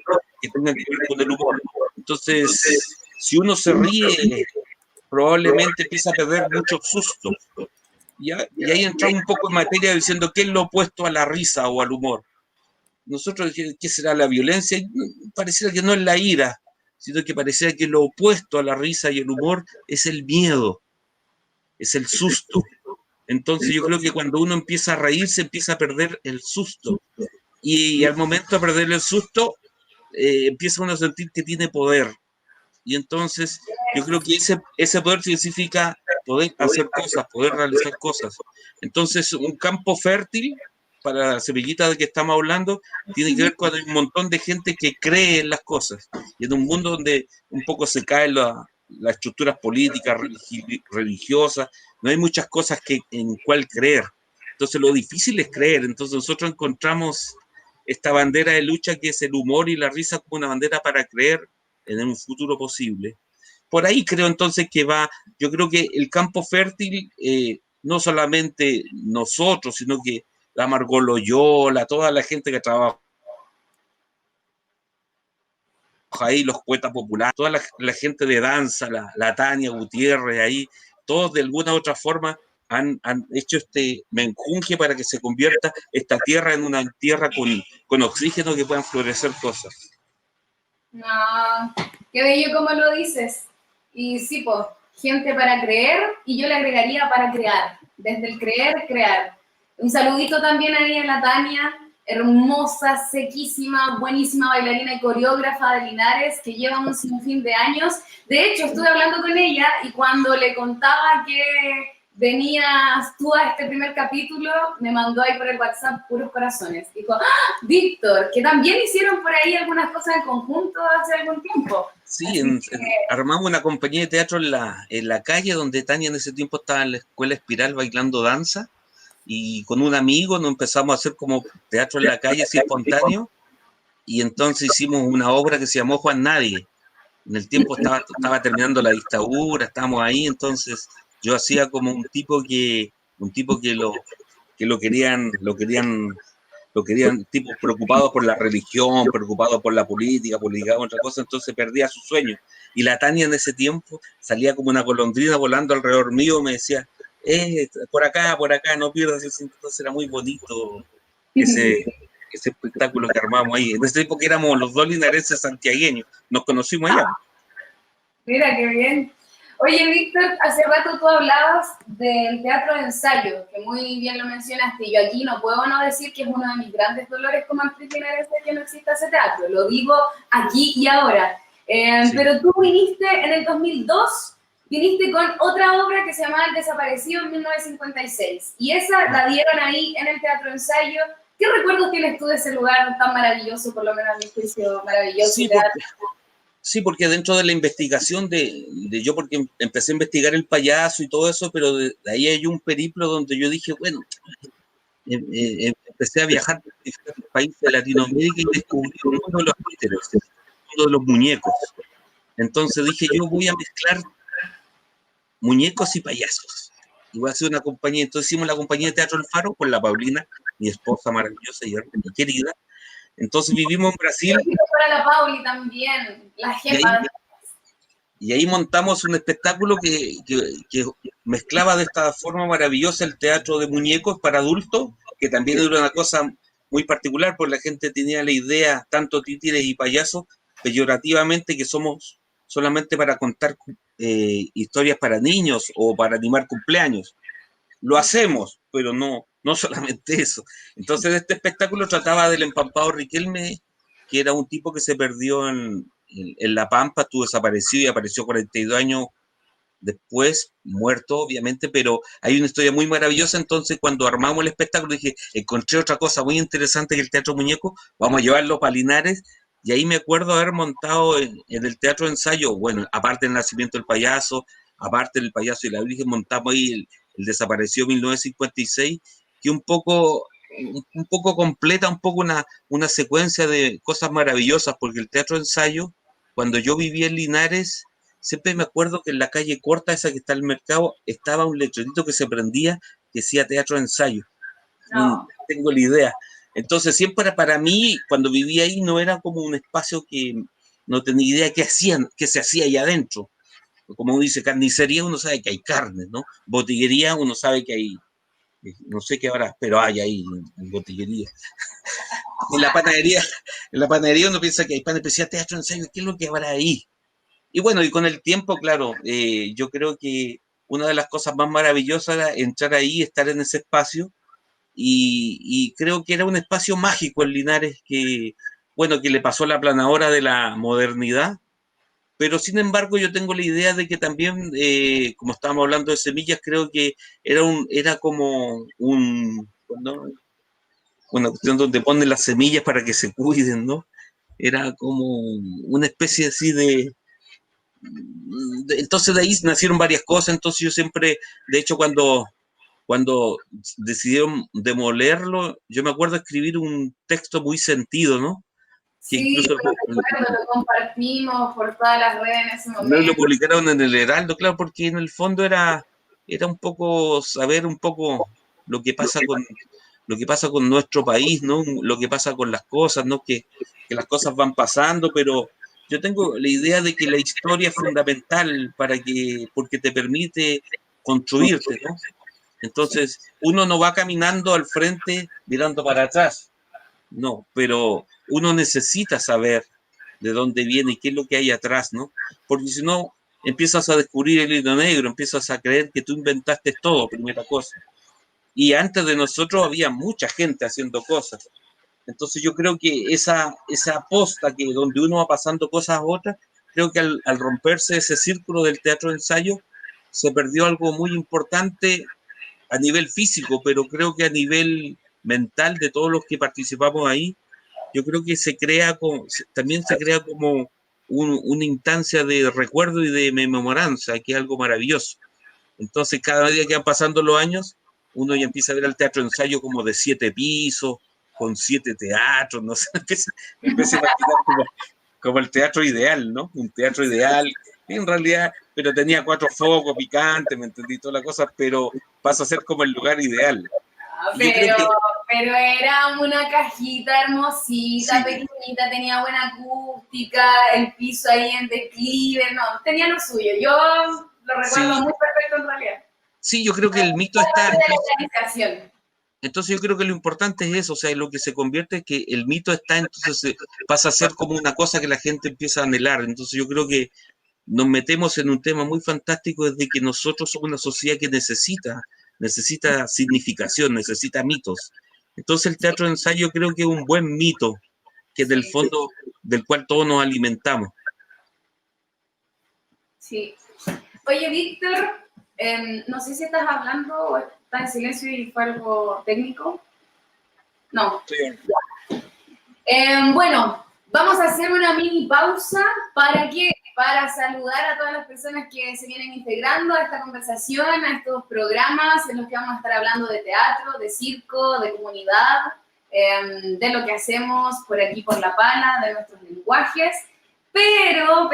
que tengan que ver con el humor. Entonces, si uno se ríe, probablemente empieza a perder mucho susto. Y ahí entramos un poco en materia diciendo qué es lo opuesto a la risa o al humor. Nosotros, ¿qué será la violencia? Pareciera que no es la ira, sino que pareciera que lo opuesto a la risa y el humor es el miedo, es el susto. Entonces yo creo que cuando uno empieza a reírse, empieza a perder el susto. Y al momento de perder el susto, empieza uno a sentir que tiene poder. Y entonces yo creo que ese poder significa poder hacer cosas, poder realizar cosas. Entonces un campo fértil para la semillita de que estamos hablando tiene que ver con un montón de gente que cree en las cosas. Y en un mundo donde un poco se caen las estructuras políticas, religiosas, no hay muchas cosas en cuál creer. Entonces lo difícil es creer. Entonces nosotros encontramos esta bandera de lucha que es el humor y la risa como una bandera para creer en un futuro posible. Por ahí creo entonces que va, yo creo que el campo fértil, no solamente nosotros, sino que la Margot Loyola, toda la gente que trabaja ahí, los poetas populares, toda la gente de danza, la Tania Gutiérrez ahí, todos de alguna u otra forma han hecho este menjunje para que se convierta esta tierra en una tierra con oxígeno que puedan florecer cosas. No, qué bello como lo dices. Y sí, pues, gente para creer y yo le agregaría para crear. Desde el creer, crear. Un saludito también ahí a la Tania, hermosa, sequísima, buenísima bailarina y coreógrafa de Linares que lleva un sinfín de años. De hecho, estuve hablando con ella y cuando le contaba que venías tú a este primer capítulo, me mandó ahí por el WhatsApp puros corazones. Dijo, ¡Ah, Víctor, que también hicieron por ahí algunas cosas en conjunto hace algún tiempo. Sí, armamos una compañía de teatro en la calle donde Tania en ese tiempo estaba en la escuela Espiral bailando danza y con un amigo nos empezamos a hacer como teatro en la calle así espontáneo y entonces hicimos una obra que se llamó Juan Nadie. En el tiempo estaba terminando la dictadura, estábamos ahí, entonces yo hacía como un tipo que lo querían tipos preocupados por la religión, preocupados por la política, por ligar otra cosa, entonces perdía su sueño. Y la Tania en ese tiempo salía como una golondrina volando alrededor mío, me decía, por acá, no pierdas ese. Entonces era muy bonito ese, ese espectáculo que armamos ahí. En ese tiempo que éramos los dos linarenses santiagueños, nos conocimos allá. Mira, qué bien. Oye, Víctor, hace rato tú hablabas del teatro de ensayo, que muy bien lo mencionaste. Yo aquí no puedo no decir que es uno de mis grandes dolores como actriz linarense que no exista ese teatro. Lo digo aquí y ahora. Sí. Pero tú viniste en el 2002, viniste con otra obra que se llamaba El Desaparecido en 1956. Y esa la dieron ahí en el teatro de ensayo. ¿Qué recuerdos tienes tú de ese lugar tan maravilloso, por lo menos a mi juicio, maravilloso? Sí, sí, porque dentro de la investigación yo porque empecé a investigar el payaso y todo eso, pero de ahí hay un periplo donde yo dije, bueno, empecé a viajar por diferentes países de Latinoamérica y descubrí el mundo de los títeres, el mundo de los muñecos. Entonces dije, yo voy a mezclar muñecos y payasos. Y voy a hacer una compañía. Entonces hicimos la compañía de Teatro El Faro con la Paulina, mi esposa maravillosa y querida. Entonces vivimos en Brasil. Para la Pauli también, la jefa. Y ahí montamos un espectáculo que mezclaba de esta forma maravillosa el teatro de muñecos para adultos, que también era una cosa muy particular, porque la gente tenía la idea, tanto títeres y payasos, peyorativamente, que somos solamente para contar historias para niños o para animar cumpleaños. Lo hacemos, pero no solamente eso. Entonces este espectáculo trataba del empampado Riquelme, que era un tipo que se perdió en La Pampa, estuvo desaparecido y apareció 42 años después, muerto obviamente, pero hay una historia muy maravillosa. Entonces cuando armamos el espectáculo dije, encontré otra cosa muy interesante que el teatro muñeco, vamos a llevarlo para Linares. Y ahí me acuerdo haber montado en el teatro de ensayo, bueno, aparte del nacimiento del payaso, aparte del payaso y la Virgen, montamos ahí el desaparecido 1956, que un poco completa un poco una secuencia de cosas maravillosas, porque el teatro de ensayo, cuando yo vivía en Linares, siempre me acuerdo que en la calle corta, esa que está en el mercado, estaba un letrerito que se prendía que decía teatro de ensayo. No tengo la idea. Entonces siempre para mí, cuando vivía ahí, no era como un espacio que no tenía idea qué se hacía ahí adentro. Como uno dice, carnicería, uno sabe que hay carne, ¿no? Botillería, uno sabe que hay, no sé qué habrá, pero hay ahí en botillería. En la panadería uno piensa que hay pan especial, teatro, ensayo, ¿qué es lo que habrá ahí? Y bueno, y con el tiempo, claro, yo creo que una de las cosas más maravillosas era entrar ahí, estar en ese espacio, y creo que era un espacio mágico en Linares que, bueno, que le pasó la planadora de la modernidad, pero sin embargo yo tengo la idea de que también, como estábamos hablando de semillas, creo que era como ¿no? Una cuestión donde ponen las semillas para que se cuiden, ¿no? Era como una especie así entonces de ahí nacieron varias cosas, entonces yo siempre, de hecho cuando decidieron demolerlo, yo me acuerdo escribir un texto muy sentido, ¿no? Que Sí, incluso lo recuerdo, lo compartimos por todas las redes en ese no lo momento. publicaron en el Heraldo, claro, porque en el fondo era un poco saber un poco lo que pasa lo que pasa con nuestro país, ¿no? Lo que pasa con las cosas, ¿no? Que las cosas van pasando, pero yo tengo la idea de que la historia es fundamental porque te permite construirte, ¿no? Entonces, uno no va caminando al frente mirando para atrás, no, pero uno necesita saber de dónde viene y qué es lo que hay atrás, ¿no? Porque si no, empiezas a descubrir el hilo negro, empiezas a creer que tú inventaste todo, primera cosa. Y antes de nosotros había mucha gente haciendo cosas. Entonces yo creo que esa posta que donde uno va pasando cosas a otras, creo que al romperse ese círculo del teatro de ensayo, se perdió algo muy importante a nivel físico, pero creo que a nivel mental de todos los que participamos ahí, yo creo que también se crea como una instancia de recuerdo y de memoranza, que es algo maravilloso. Entonces, cada día que van pasando los años, uno ya empieza a ver el teatro de ensayo como de 7 pisos, con 7 teatros, no sé, empieza a imaginar como el teatro ideal, ¿no? Un teatro ideal, en realidad, pero tenía 4 focos picantes, me entendí toda la cosa, pero pasa a ser como el lugar ideal. Y yo creo Pero, que pero era una cajita hermosita, sí, pequeñita, tenía buena acústica, el piso ahí en declive, no, tenía lo suyo. Yo lo recuerdo sí, muy perfecto en realidad. sí, yo creo que el mito Era está, parte de la organización. entonces yo creo que lo importante es eso, o sea, lo que se convierte es que el mito está, entonces pasa a ser como una cosa que la gente empieza a anhelar. Entonces yo creo que nos metemos en un tema muy fantástico desde que nosotros somos una sociedad que necesita significación, necesita mitos. Entonces el teatro de ensayo creo que es un buen mito, que en el Sí, fondo del cual todos nos alimentamos. sí. Oye, Víctor, no sé si estás hablando o estás en silencio y fue algo técnico. No. Sí. Bueno, vamos a hacer una mini pausa. ¿Para qué? Para saludar a todas las personas que se vienen integrando a esta conversación, a estos programas en los que vamos a estar hablando de teatro, de circo, de comunidad, de lo que hacemos por aquí por La Pala, de nuestros lenguajes. Pero,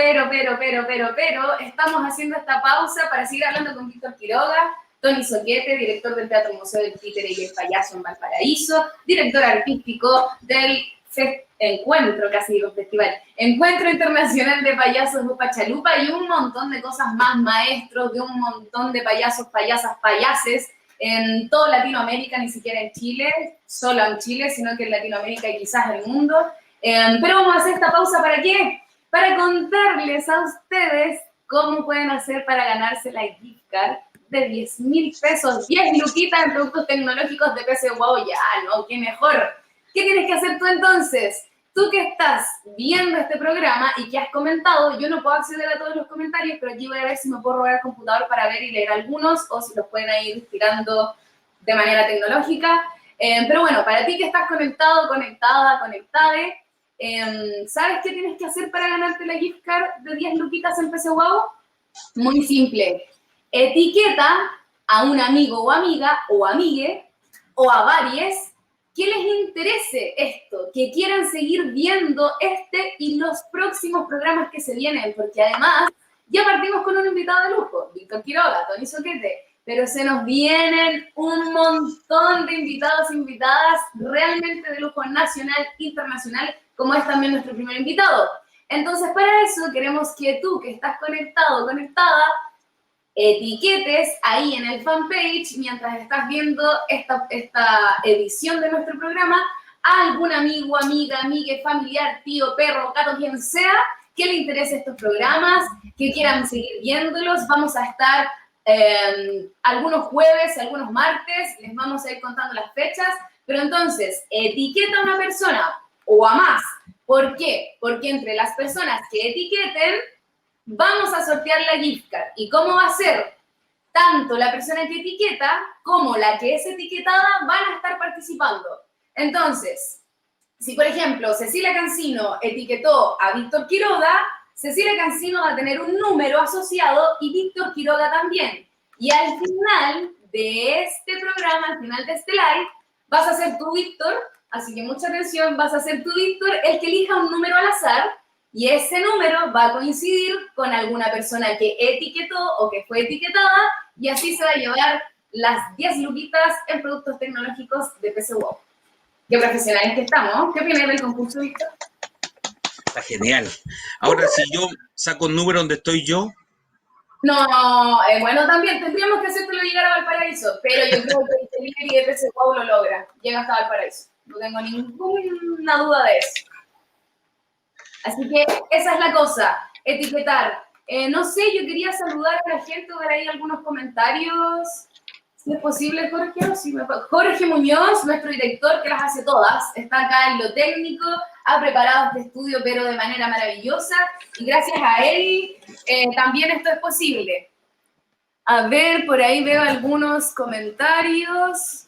estamos haciendo esta pausa para seguir hablando con Víctor Quiroga, Tony Soquete, director del Teatro Museo del Títere y el Payaso en Valparaíso, director artístico del Encuentro, casi digo festival, Encuentro Internacional de Payasos de Pachalupa y un montón de cosas más, maestros de un montón de payasos, payasas, payases en toda Latinoamérica, ni siquiera en Chile, solo en Chile, sino que en Latinoamérica y quizás en el mundo. Pero vamos a hacer esta pausa ¿para qué? Para contarles a ustedes cómo pueden hacer para ganarse la gift card de 10.000 pesos, 10 luquitas en productos tecnológicos de PC Wow, ya, ¿no? ¡Qué mejor! ¿Qué tienes que hacer tú entonces? Tú que estás viendo este programa y que has comentado, yo no puedo acceder a todos los comentarios, pero aquí voy a ver si me puedo robar el computador para ver y leer algunos o si los pueden ir tirando de manera tecnológica. Pero bueno, para ti que estás conectado, conectada, conectade, ¿sabes qué tienes que hacer para ganarte la gift card de 10 luquitas en PC Wow? Muy simple. Etiqueta a un amigo o amiga o amigue o a varios que les interese esto, que quieran seguir viendo este y los próximos programas que se vienen, porque además ya partimos con un invitado de lujo, Víctor Quiroga, Tony Soquete, pero se nos vienen un montón de invitados e invitadas realmente de lujo nacional, internacional, como es también nuestro primer invitado. Entonces, para eso queremos que tú, que estás conectado o conectada, etiquetes ahí en el fanpage, mientras estás viendo esta edición de nuestro programa, a algún amigo, amiga, amigue, familiar, tío, perro, gato, quien sea, que le interese estos programas, que quieran seguir viéndolos. Vamos a estar algunos jueves, algunos martes, les vamos a ir contando las fechas, pero entonces, etiqueta a una persona o a más. ¿Por qué? Porque entre las personas que etiqueten, vamos a sortear la gift card. ¿Y cómo va a ser? Tanto la persona que etiqueta como la que es etiquetada van a estar participando. Entonces, si por ejemplo Cecilia Cancino etiquetó a Víctor Quiroga, Cecilia Cancino va a tener un número asociado y Víctor Quiroga también. Y al final de este programa, al final de este live, vas a ser tú, Víctor, así que mucha atención, vas a ser tú, Víctor, el que elija un número al azar y ese número va a coincidir con alguna persona que etiquetó o que fue etiquetada y así se va a llevar las 10 luquitas en productos tecnológicos de PC Wow. Qué profesionales que estamos. ¿Qué opinas del concurso, Víctor? Está genial. Ahora, si yo saco un número donde estoy yo, No, bueno, también tendríamos que hacértelo llegar a Valparaíso, pero yo creo que el delivery de PC Wow lo logra. Llega hasta Valparaíso. No tengo ninguna duda de eso. Así que esa es la cosa, etiquetar. No sé, yo quería saludar a la gente, ver ahí algunos comentarios. Si es posible, Jorge, o si me... Jorge Muñoz, nuestro director, que las hace todas, está acá en lo técnico, ha preparado este estudio, pero de manera maravillosa, y gracias a él también esto es posible. A ver, por ahí veo algunos comentarios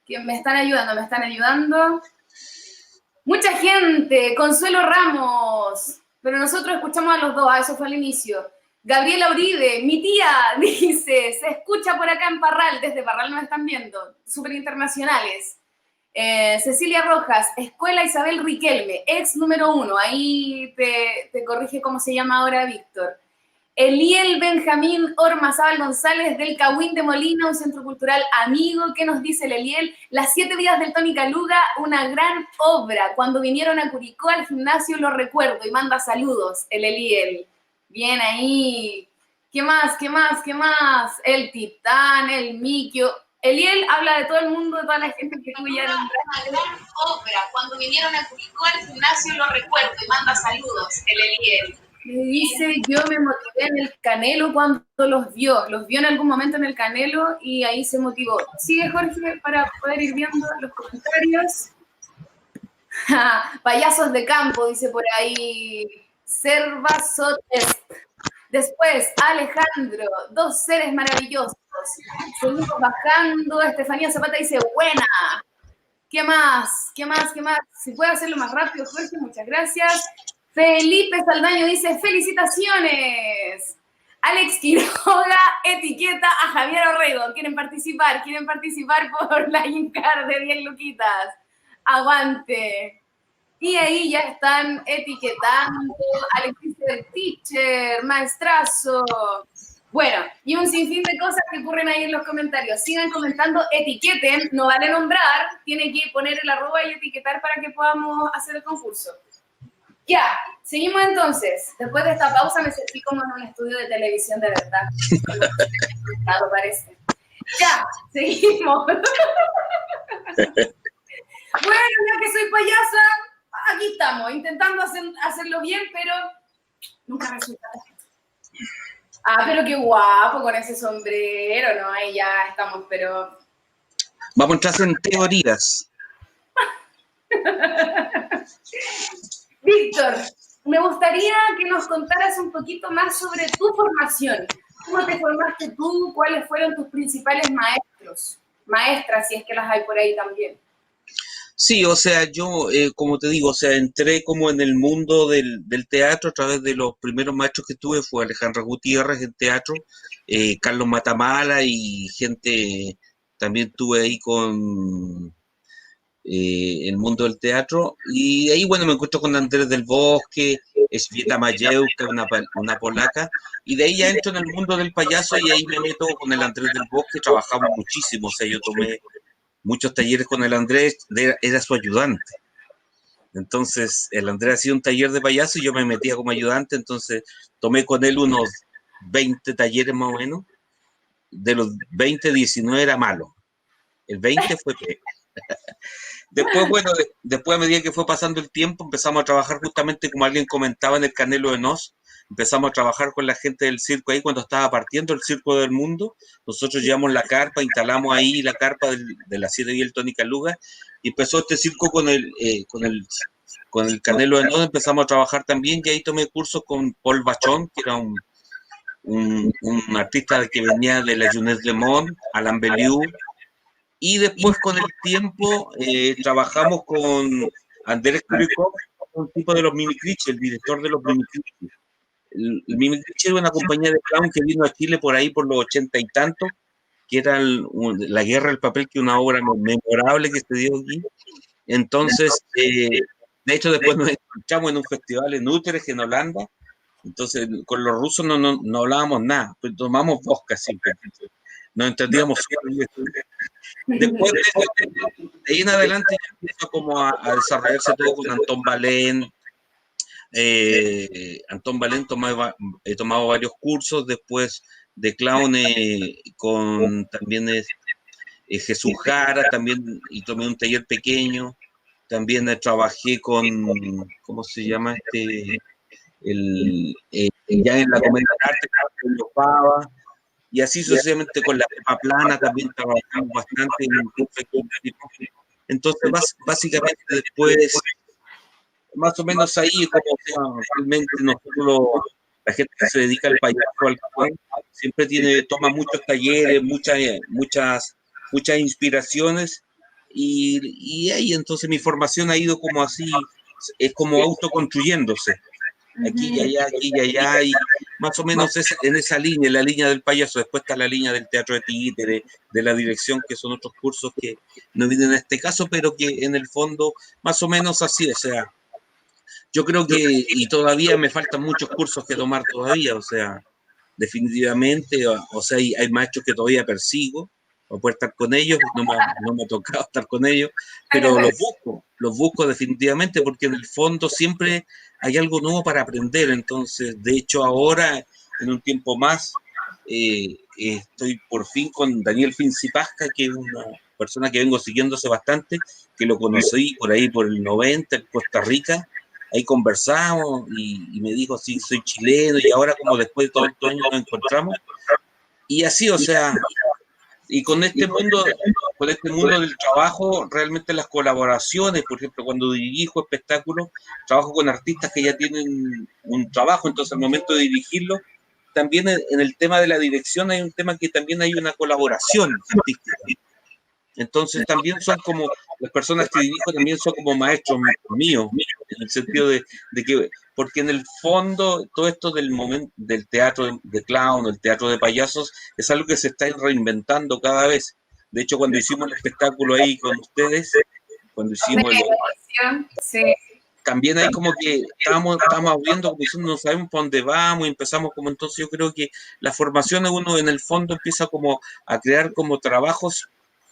que me están ayudando. Mucha gente, Consuelo Ramos, pero nosotros escuchamos a los dos, eso fue al inicio. Gabriela Uribe, mi tía, dice, se escucha por acá en Parral, desde Parral nos están viendo, súper internacionales. Cecilia Rojas, Escuela Isabel Riquelme, ex número 1, ahí te corrige cómo se llama ahora Víctor. Eliel Benjamín Ormazábal González del Cahuín de Molina, un centro cultural amigo. ¿Qué nos dice el Eliel? Las 7 vidas del Tony Caluga, una gran obra. Cuando vinieron a Curicó al gimnasio lo recuerdo y manda saludos el Eliel. Bien ahí. ¿Qué más? El Titán, el Miquio. Eliel habla de todo el mundo, de toda la gente que tuvo ya en una gran obra. Cuando vinieron a Curicó al gimnasio lo recuerdo y manda saludos el Eliel. Me dice, yo me motivé en el Canelo cuando los vio en algún momento en el Canelo y ahí se motivó. Sigue Jorge para poder ir viendo los comentarios. Payasos de campo, dice por ahí Servasotes. Después, Alejandro, 2 seres maravillosos. Seguimos bajando, Estefanía Zapata dice, buena. ¿Qué más? Si puede hacerlo más rápido, Jorge, muchas gracias. Felipe Saldaño dice, felicitaciones. Alex Quiroga etiqueta a Javier Orrego. ¿Quieren participar por la Incar de 10 luquitas? Aguante. Y ahí ya están etiquetando Alexis del Teacher, maestrazo. Bueno, y un sinfín de cosas que ocurren ahí en los comentarios. Sigan comentando, etiqueten, no vale nombrar, tiene que poner el arroba y etiquetar para que podamos hacer el concurso. Ya, seguimos entonces. Después de esta pausa me sentí como en un estudio de televisión de verdad. Parece. Ya, seguimos. Bueno, ya que soy payasa, aquí estamos, intentando hacerlo bien, pero nunca resulta. Pero qué guapo con ese sombrero, ¿no? Ahí ya estamos, pero... vamos a entrar en teorías. Víctor, me gustaría que nos contaras un poquito más sobre tu formación. ¿Cómo te formaste tú? ¿Cuáles fueron tus principales maestros? Maestras, si es que las hay por ahí también. Sí, o sea, yo, como te digo, o sea, entré como en el mundo del teatro a través de los primeros maestros que tuve, fue Alejandra Gutiérrez en teatro, Carlos Matamala y gente, también tuve ahí con el mundo del teatro, y ahí, bueno, me encuentro con Andrés del Bosque, Esvieta Majewska, una polaca, y de ahí ya entro en el mundo del payaso y ahí me meto con el Andrés del Bosque, trabajamos muchísimo, o sea, yo tomé muchos talleres con el Andrés, era su ayudante. Entonces, el Andrés hacía un taller de payaso y yo me metía como ayudante, entonces tomé con él unos 20 talleres más o menos. De los 20, 19 era malo. El 20 fue peor. Después, bueno, después a medida que fue pasando el tiempo, empezamos a trabajar justamente como alguien comentaba en el Canelo de Nos, empezamos a trabajar con la gente del circo ahí cuando estaba partiendo el Circo del Mundo. Nosotros llevamos la carpa, instalamos ahí la carpa de la 7 y el Tony Caluga y empezó este circo con el con el Canelo de Nodo empezamos a trabajar también, y ahí tomé cursos con Paul Bachon, que era un artista que venía de la Jeunesse Le Monde, Alain Belliou, y después con el tiempo trabajamos con Andrés Kurikov, un tipo de los Mimi Critch, el director de los Mimi Critch. El Mimi Critch era una compañía de clown que vino a Chile por ahí por los 80 y tantos, que era La Guerra del Papel, que es una obra memorable que se dio aquí. Entonces, de hecho, después nos encontramos en un festival en Utrecht, en Holanda. Entonces, con los rusos no hablábamos nada, pues tomamos vodka siempre. Nos entendíamos súper bien. Después de ahí en adelante ya empezó como a desarrollarse todo con Antón Balén. Antón Balén he tomado varios cursos, después de clown con también Jesús Jara, también, y tomé un taller pequeño. También trabajé con, ¿cómo se llama ya en la Comedia de Arte, con los Pava, y así sucesivamente con la Pepa Plana también trabajamos bastante en un proyecto. Entonces, básicamente después, más o menos ahí, como realmente nosotros, la gente que se dedica al payaso, al clown, siempre toma muchos talleres, muchas inspiraciones, y ahí entonces mi formación ha ido como así, es como autoconstruyéndose. Aquí y allá, y más o menos es en esa línea, la línea del payaso. Después está la línea del teatro de títere, de la dirección, que son otros cursos que no vienen a este caso, pero que en el fondo, más o menos así, o sea, yo creo que, y todavía me faltan muchos cursos que tomar todavía, o sea, definitivamente, o sea, hay maestros que todavía persigo, para poder estar con ellos, no me ha tocado estar con ellos, pero los busco definitivamente, porque en el fondo siempre hay algo nuevo para aprender. Entonces, de hecho, ahora, en un tiempo más, estoy por fin con Daniel Fincipasca, que es una persona que vengo siguiendo hace bastante, que lo conocí por ahí por el 90 en Costa Rica. Ahí conversamos y me dijo, sí, soy chileno, y ahora como después de todos estos años nos encontramos. Y así, o sea, y con este mundo del trabajo, realmente las colaboraciones, por ejemplo, cuando dirijo espectáculos, trabajo con artistas que ya tienen un trabajo, entonces al momento de dirigirlo, también en el tema de la dirección hay un tema que también hay una colaboración artística. Entonces también son como, las personas que dirijo también son como maestros míos, en el sentido de que, porque en el fondo todo esto del momento del teatro de clown, el teatro de payasos, es algo que se está reinventando cada vez. De hecho, cuando hicimos el espectáculo ahí con ustedes, cuando hicimos sí. También ahí como que estábamos viendo, como diciendo, no sabemos para dónde vamos, y empezamos como, entonces yo creo que la formación de uno en el fondo empieza como a crear como trabajos,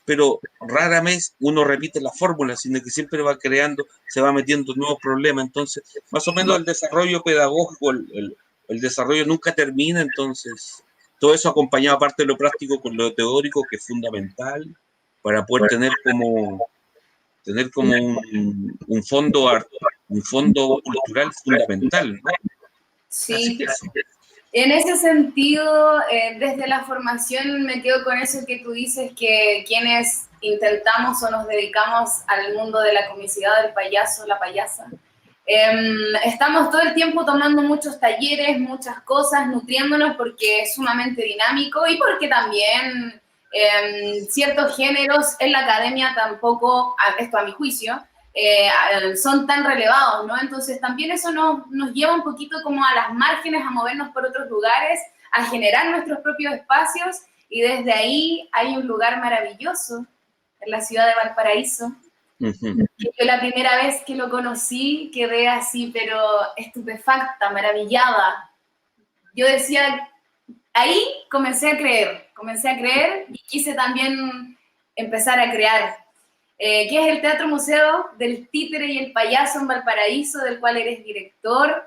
pero rara vez uno repite la fórmula, sino que siempre va creando, se va metiendo nuevos problemas. Entonces, más o menos el desarrollo pedagógico, el desarrollo nunca termina. Entonces, todo eso acompañado aparte de lo práctico con lo teórico, que es fundamental para poder tener como un fondo cultural fundamental, ¿no? Sí. Así que eso. En ese sentido, desde la formación me quedo con eso que tú dices, que quienes intentamos o nos dedicamos al mundo de la comicidad del payaso, la payasa, estamos todo el tiempo tomando muchos talleres, muchas cosas, nutriéndonos, porque es sumamente dinámico y porque también ciertos géneros en la academia tampoco, esto a mi juicio, son tan relevados, ¿no? Entonces también eso nos lleva un poquito como a las márgenes, a movernos por otros lugares, a generar nuestros propios espacios, y desde ahí hay un lugar maravilloso en la ciudad de Valparaíso. Que yo la primera vez que lo conocí quedé así, pero estupefacta, maravillada. Yo decía, ahí comencé a creer y quise también empezar a crear. Que es el Teatro Museo del Títere y el Payaso en Valparaíso, del cual eres director,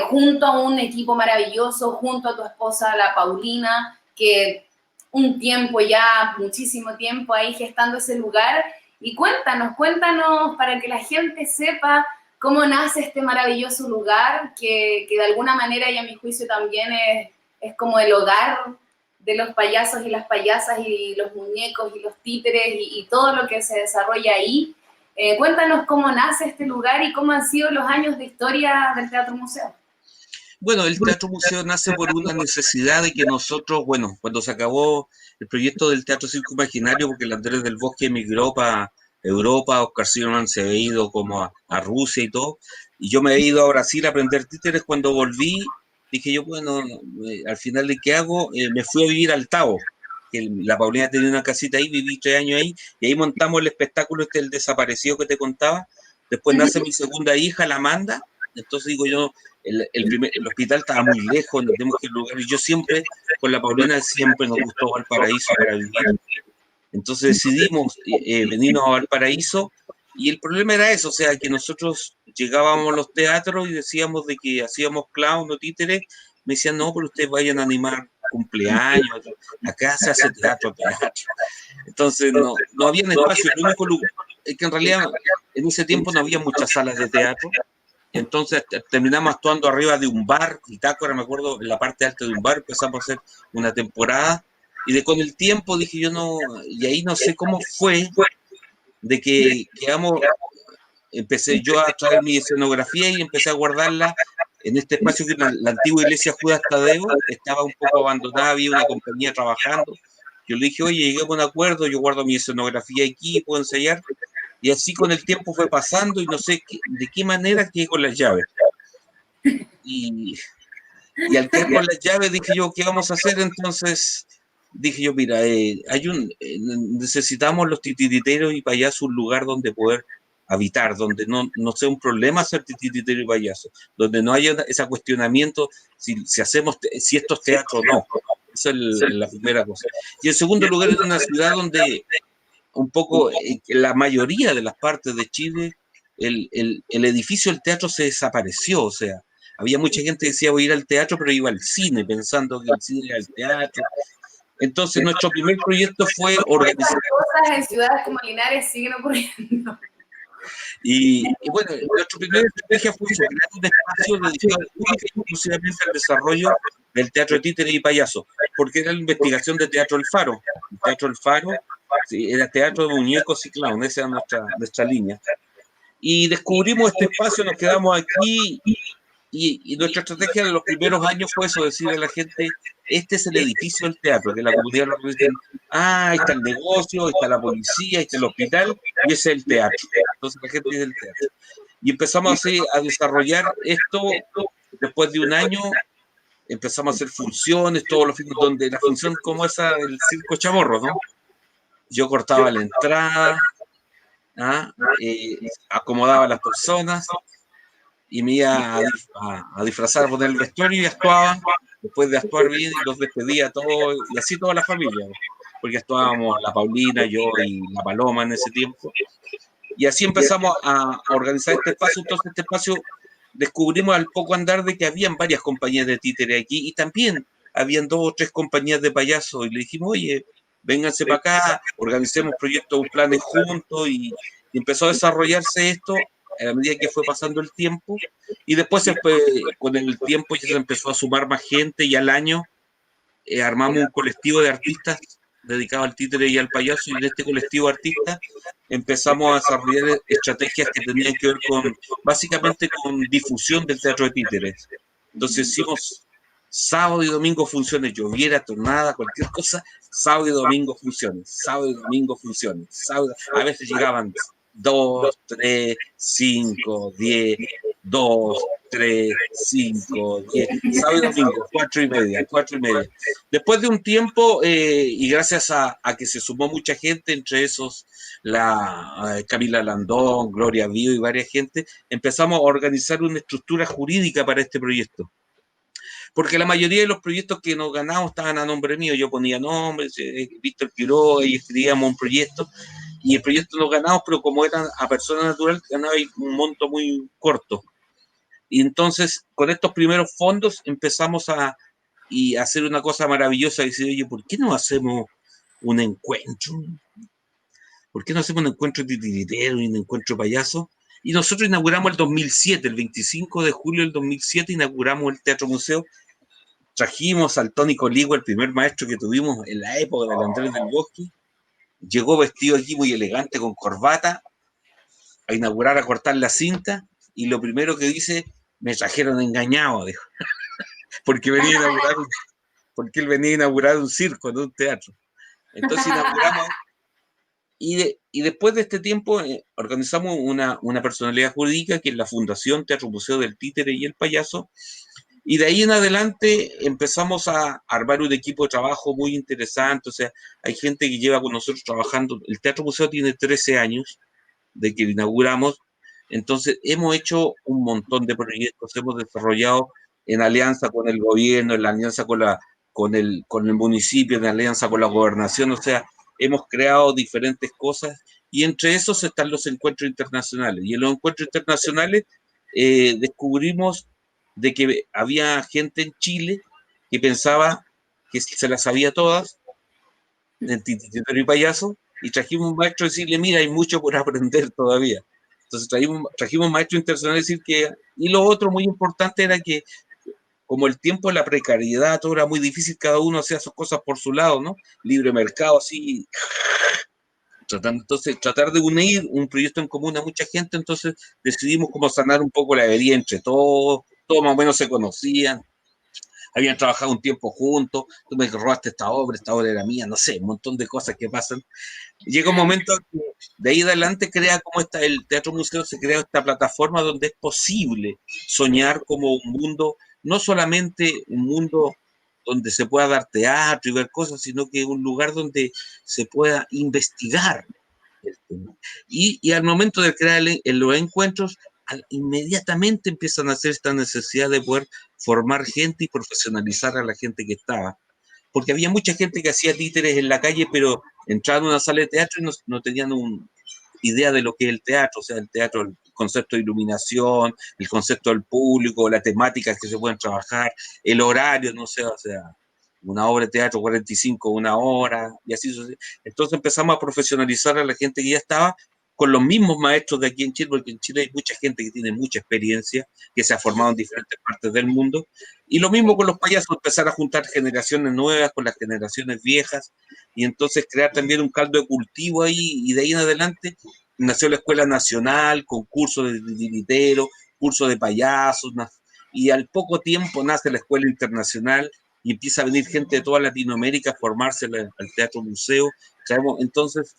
junto a un equipo maravilloso, junto a tu esposa, la Paulina, que un tiempo ya, muchísimo tiempo ahí gestando ese lugar. Y cuéntanos para que la gente sepa cómo nace este maravilloso lugar, que de alguna manera, y a mi juicio también es como el hogar de los payasos y las payasas y los muñecos y los títeres y todo lo que se desarrolla ahí. Cuéntanos cómo nace este lugar y cómo han sido los años de historia del Teatro Museo. Bueno, el Teatro Museo nace por una necesidad de que nosotros, bueno, cuando se acabó el proyecto del Teatro Circo Imaginario, porque el Andrés del Bosque emigró para Europa, Oscar Zimmerman se había ido como a Rusia y todo, y yo me había ido a Brasil a aprender títeres. Cuando volví, dije yo, bueno, al final de qué hago, me fui a vivir al Tao, que la Paulina tenía una casita ahí, viví 3 años ahí, y ahí montamos el espectáculo este, el desaparecido que te contaba. Después nace mi segunda hija, la Amanda. Entonces digo yo, el hospital estaba muy lejos, nos tenemos que ir a lugar. Y yo siempre, con la Paulina, siempre nos gustó Valparaíso para vivir. Entonces decidimos venirnos a Valparaíso. Y el problema era eso, o sea, que nosotros llegábamos a los teatros y decíamos de que hacíamos clown o títeres. Me decían, no, pero ustedes vayan a animar cumpleaños, acá se hace teatro. Entonces no había un espacio. El único lugar es que en realidad en ese tiempo no había muchas salas de teatro. Entonces terminamos actuando arriba de un bar, Pitágora, me acuerdo, en la parte alta de un bar, empezamos a hacer una temporada, y con el tiempo dije yo no, y ahí no sé cómo fue, de que quedamos, empecé yo a traer mi escenografía y empecé a guardarla en este espacio que era la antigua iglesia Judas Tadeo, estaba un poco abandonada, había una compañía trabajando. Yo le dije, oye, lleguemos a un acuerdo, yo guardo mi escenografía aquí, puedo ensayar. Y así con el tiempo fue pasando y no sé de qué manera quedé con las llaves. Y al quedar con las llaves dije yo, ¿qué vamos a hacer? Entonces dije yo, mira, necesitamos los titiriteros y payasos un lugar donde poder habitar, donde no sea un problema ser titiritero y payaso, donde no haya ese cuestionamiento si esto es teatro o no. Esa es la primera cosa. Y en segundo lugar, es una ciudad donde un poco la mayoría de las partes de Chile, el edificio del teatro se desapareció, o sea, había mucha gente que decía voy a ir al teatro, pero iba al cine pensando que el cine era el teatro. Entonces nuestro primer proyecto fue organizar. Cosas en ciudades como Linares siguen ocurriendo. Y bueno, nuestra primera estrategia fue eso, crear un espacio dedicado única y exclusivamente al desarrollo del teatro de títere y payaso, porque era la investigación de Teatro El Faro. El Teatro El Faro sí, era teatro de muñecos y clown, esa era nuestra línea. Y descubrimos este espacio, nos quedamos aquí y nuestra estrategia de los primeros años fue eso, decirle a la gente, este es el edificio del teatro, que la comunidad lo dicen, ahí está el negocio, ahí está la policía, ahí está el hospital, y ese es el teatro. Entonces la gente dice el teatro. Y empezamos así a desarrollar esto, después de un año, empezamos a hacer funciones, todos los fines, donde la función como esa del Circo Chamorro, ¿no? Yo cortaba la entrada, acomodaba a las personas, y me iba a disfrazar, a poner el vestuario y actuaba. Después de actuar bien, los despedía a todos, y así toda la familia, porque actuábamos la Paulina, yo y la Paloma en ese tiempo. Y así empezamos a organizar este espacio. Entonces, este espacio descubrimos al poco andar de que habían varias compañías de títere aquí y también habían 2 o 3 compañías de payasos. Y le dijimos, oye, vénganse para acá, organicemos proyectos, planes juntos, y empezó a desarrollarse esto a medida que fue pasando el tiempo, y después con el tiempo ya se empezó a sumar más gente, y al año armamos un colectivo de artistas dedicado al títere y al payaso, y en este colectivo de artistas empezamos a desarrollar estrategias que tenían que ver básicamente con difusión del teatro de títeres. Entonces hicimos sábado y domingo funciones, lloviera, tornada, cualquier cosa, sábado y domingo funciones, sábado y domingo funciones, a veces llegaban 2, 3, 5, 10, 2, 3, 5, 10, sábado y domingo, 4:30, 4:30. Después de un tiempo, y gracias a que se sumó mucha gente, entre esos Camila Landón, Gloria Bío y varias gente, empezamos a organizar una estructura jurídica para este proyecto. Porque la mayoría de los proyectos que nos ganamos estaban a nombre mío, yo ponía nombres, Víctor Quiroga, y escribíamos un proyecto, y el proyecto lo ganamos, pero como eran a persona natural, ganaba un monto muy corto. Y entonces, con estos primeros fondos, empezamos a hacer una cosa maravillosa, y decir, oye, ¿por qué no hacemos un encuentro? ¿Por qué no hacemos un encuentro titiritero y un encuentro payaso? Y nosotros inauguramos el 2007, el 25 de julio del 2007, inauguramos el Teatro Museo. Trajimos al Tony Coligua, el primer maestro que tuvimos en la época del Andrés del Bosque. Llegó vestido aquí muy elegante, con corbata, a inaugurar, a cortar la cinta, y lo primero que dice, me trajeron engañado, dijo, porque venía a inaugurar, porque él venía a inaugurar un circo, no un teatro. Entonces inauguramos, y después de este tiempo organizamos una personalidad jurídica que es la Fundación Teatro Museo del Títere y el Payaso, y de ahí en adelante empezamos a armar un equipo de trabajo muy interesante. O sea, hay gente que lleva con nosotros trabajando. El Teatro Museo tiene 13 años de que lo inauguramos, entonces hemos hecho un montón de proyectos, hemos desarrollado en alianza con el gobierno, en alianza con el municipio, en alianza con la gobernación. O sea, hemos creado diferentes cosas, y entre esos están los encuentros internacionales. Y en los encuentros internacionales descubrimos de que había gente en Chile que pensaba que se las sabía todas, en Titiritero y Payaso, y trajimos un maestro a decirle, mira, hay mucho por aprender todavía. Entonces trajimos un maestro internacional a decir que, y lo otro muy importante era que, como el tiempo de la precariedad, todo era muy difícil, cada uno hacía sus cosas por su lado, ¿no? Libre mercado, así, entonces tratar de unir un proyecto en común a mucha gente. Entonces decidimos como sanar un poco la herida entre todos más o menos se conocían, habían trabajado un tiempo juntos, tú me robaste esta obra era mía, no sé, un montón de cosas que pasan. Llega un momento que de ahí adelante crea como el Teatro Museo, se crea esta plataforma donde es posible soñar como un mundo, no solamente un mundo donde se pueda dar teatro y ver cosas, sino que un lugar donde se pueda investigar el tema. Y al momento de crear los encuentros, inmediatamente empiezan a hacer esta necesidad de poder formar gente y profesionalizar a la gente que estaba. Porque había mucha gente que hacía títeres en la calle, pero entraban a una sala de teatro y no tenían una idea de lo que es el teatro. O sea, el teatro, el concepto de iluminación, el concepto del público, las temáticas que se pueden trabajar, el horario, no sé, o sea, una obra de teatro 45, una hora, y así sucede. Entonces empezamos a profesionalizar a la gente que ya estaba, con los mismos maestros de aquí en Chile, porque en Chile hay mucha gente que tiene mucha experiencia, que se ha formado en diferentes partes del mundo, y lo mismo con los payasos, empezar a juntar generaciones nuevas con las generaciones viejas, y entonces crear también un caldo de cultivo ahí, y de ahí en adelante nació la Escuela Nacional, con cursos de titiritero, cursos de payasos, y al poco tiempo nace la Escuela Internacional, y empieza a venir gente de toda Latinoamérica a formarse al Teatro Museo. Traemos, entonces,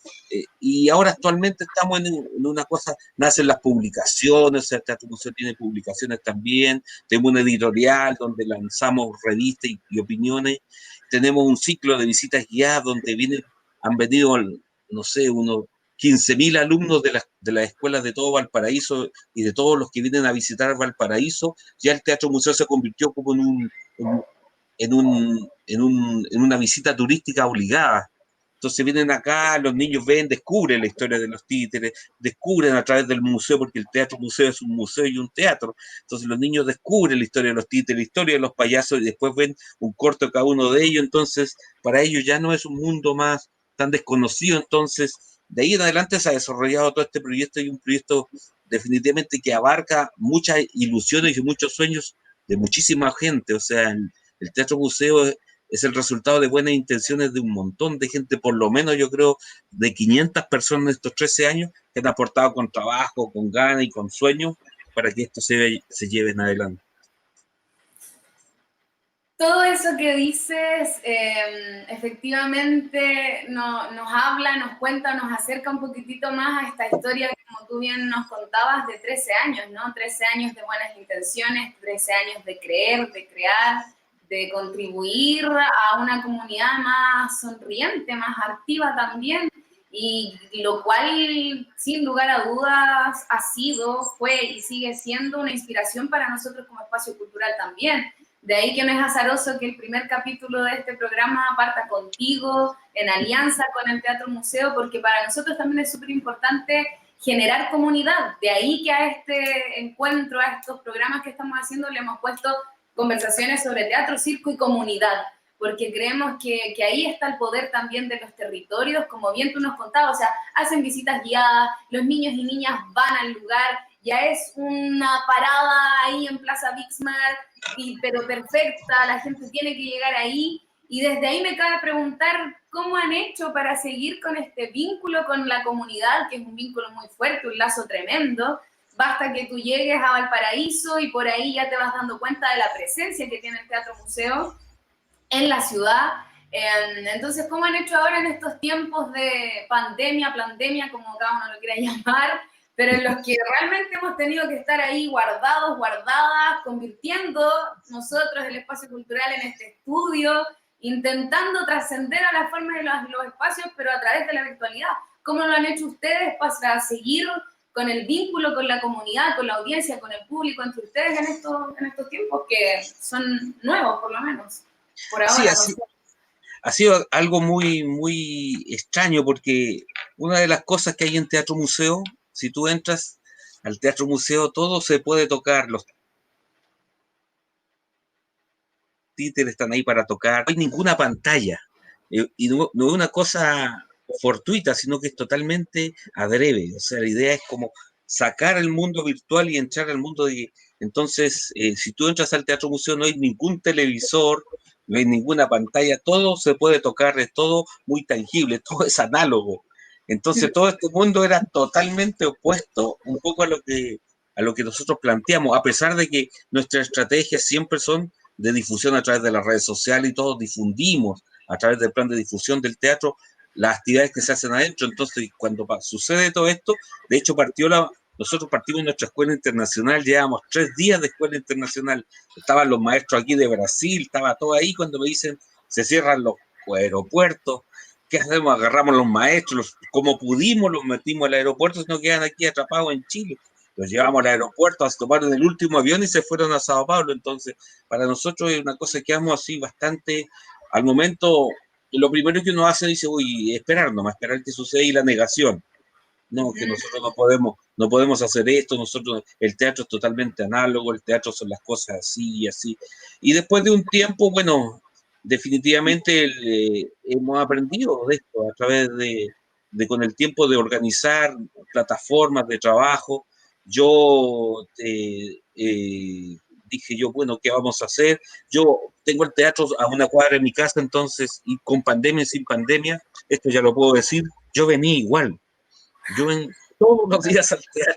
y ahora actualmente estamos en una cosa, nacen las publicaciones, el Teatro Museo tiene publicaciones también, tenemos una editorial donde lanzamos revistas y opiniones, tenemos un ciclo de visitas guiadas donde han venido, no sé, unos 15.000 alumnos de las escuelas de todo Valparaíso y de todos los que vienen a visitar Valparaíso. Ya el Teatro Museo se convirtió como en una visita turística obligada. Entonces vienen acá, los niños ven, descubren la historia de los títeres, descubren a través del museo, porque el teatro museo es un museo y un teatro. Entonces los niños descubren la historia de los títeres, la historia de los payasos, y después ven un corto de cada uno de ellos. Entonces para ellos ya no es un mundo más tan desconocido. Entonces de ahí en adelante se ha desarrollado todo este proyecto, y un proyecto definitivamente que abarca muchas ilusiones y muchos sueños de muchísima gente. O sea, el teatro museo es el resultado de buenas intenciones de un montón de gente, por lo menos yo creo de 500 personas en estos 13 años, que han aportado con trabajo, con ganas y con sueños para que esto se lleve en adelante. Todo eso que dices, efectivamente nos habla, nos cuenta, nos acerca un poquitito más a esta historia que, como tú bien nos contabas, de 13 años, ¿no? 13 años de buenas intenciones, 13 años de creer, de crear, de contribuir a una comunidad más sonriente, más activa también, y lo cual, sin lugar a dudas, ha sido, fue y sigue siendo una inspiración para nosotros como espacio cultural también. De ahí que no es azaroso que el primer capítulo de este programa parta contigo, en alianza con el Teatro Museo, porque para nosotros también es súper importante generar comunidad. De ahí que a este encuentro, a estos programas que estamos haciendo, le hemos puesto conversaciones sobre teatro, circo y comunidad, porque creemos que ahí está el poder también de los territorios, como bien tú nos contabas, o sea, hacen visitas guiadas, los niños y niñas van al lugar, ya es una parada ahí en Plaza Bixmar, pero perfecta, la gente tiene que llegar ahí, y desde ahí me cabe preguntar cómo han hecho para seguir con este vínculo con la comunidad, que es un vínculo muy fuerte, un lazo tremendo. Basta que tú llegues a Valparaíso y por ahí ya te vas dando cuenta de la presencia que tiene el Teatro Museo en la ciudad. Entonces, ¿cómo han hecho ahora en estos tiempos de pandemia, plandemia, como cada uno lo quiera llamar, pero en los que realmente hemos tenido que estar ahí guardados, guardadas, convirtiendo nosotros el espacio cultural en este estudio, intentando trascender a las formas de los espacios, pero a través de la virtualidad? ¿Cómo lo han hecho ustedes para seguir con el vínculo con la comunidad, con la audiencia, con el público entre ustedes en estos tiempos que son nuevos, por lo menos? Por ahora, Sí, no sé. ha sido algo muy, muy extraño porque una de las cosas que hay en Teatro Museo, si tú entras al Teatro Museo, todo se puede tocar, los títeres están ahí para tocar, no hay ninguna pantalla. Y no es una cosa fortuita, sino que es totalmente adrede. O sea, la idea es como sacar el mundo virtual y entrar al mundo de... Entonces, si tú entras al Teatro Museo, no hay ningún televisor, no hay ninguna pantalla, todo se puede tocar, es todo muy tangible, todo es análogo. Entonces, todo este mundo era totalmente opuesto un poco a lo que nosotros planteamos, a pesar de que nuestras estrategias siempre son de difusión a través de las redes sociales y todos difundimos a través del plan de difusión del teatro las actividades que se hacen adentro. Entonces, cuando sucede todo esto, de hecho nosotros partimos nuestra escuela internacional, llevamos 3 días de escuela internacional, estaban los maestros aquí de Brasil, estaba todo ahí cuando me dicen, se cierran los aeropuertos, ¿qué hacemos? Agarramos los maestros, como pudimos los metimos al aeropuerto, no quedan aquí atrapados en Chile. Los llevamos al aeropuerto, tomaron el último avión y se fueron a Sao Paulo. Entonces, para nosotros es una cosa que quedamos así bastante, al momento, lo primero que uno hace dice, uy, esperar nomás, esperar que suceda y la negación. No, que nosotros no podemos hacer esto, nosotros, el teatro es totalmente análogo, el teatro son las cosas así y así. Y después de un tiempo, bueno, definitivamente hemos aprendido de esto a través de con el tiempo de organizar plataformas de trabajo. Yo dije yo, bueno, ¿qué vamos a hacer? Yo tengo el teatro a una cuadra de mi casa, entonces, y con pandemia, sin pandemia, esto ya lo puedo decir, yo venía igual. Yo ven todos los días al teatro,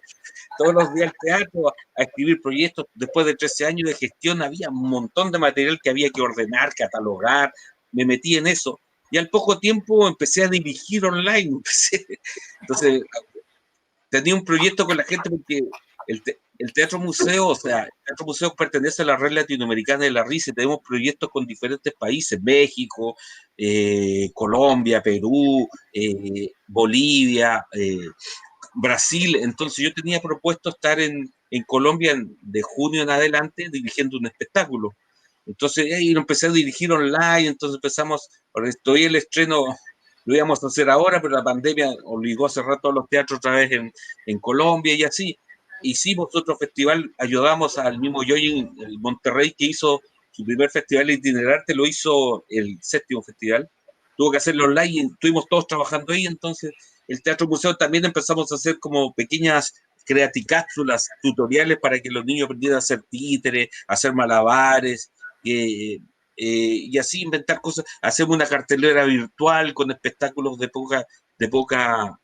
todos los días al teatro a escribir proyectos. Después de 13 años de gestión había un montón de material que había que ordenar, catalogar, me metí en eso. Y al poco tiempo empecé a dirigir online. Entonces, tenía un proyecto con la gente porque el Teatro Museo, o sea, el Teatro Museo pertenece a la Red Latinoamericana de la Risa y tenemos proyectos con diferentes países, México, Colombia, Perú, Bolivia, Brasil. Entonces yo tenía propuesto estar en Colombia de junio en adelante dirigiendo un espectáculo. Entonces ahí lo empecé a dirigir online, entonces empezamos, estoy el estreno, lo íbamos a hacer ahora, pero la pandemia obligó a cerrar todos los teatros otra vez en Colombia y así. Hicimos otro festival, ayudamos al mismo Yoyi en el Monterrey, que hizo su primer festival itinerante, lo hizo el 7º festival, tuvo que hacerlo online y estuvimos todos trabajando ahí. Entonces el Teatro Museo también empezamos a hacer como pequeñas creaticápsulas, tutoriales para que los niños aprendieran a hacer títeres, a hacer malabares, y así inventar cosas. Hacemos una cartelera virtual con espectáculos de poca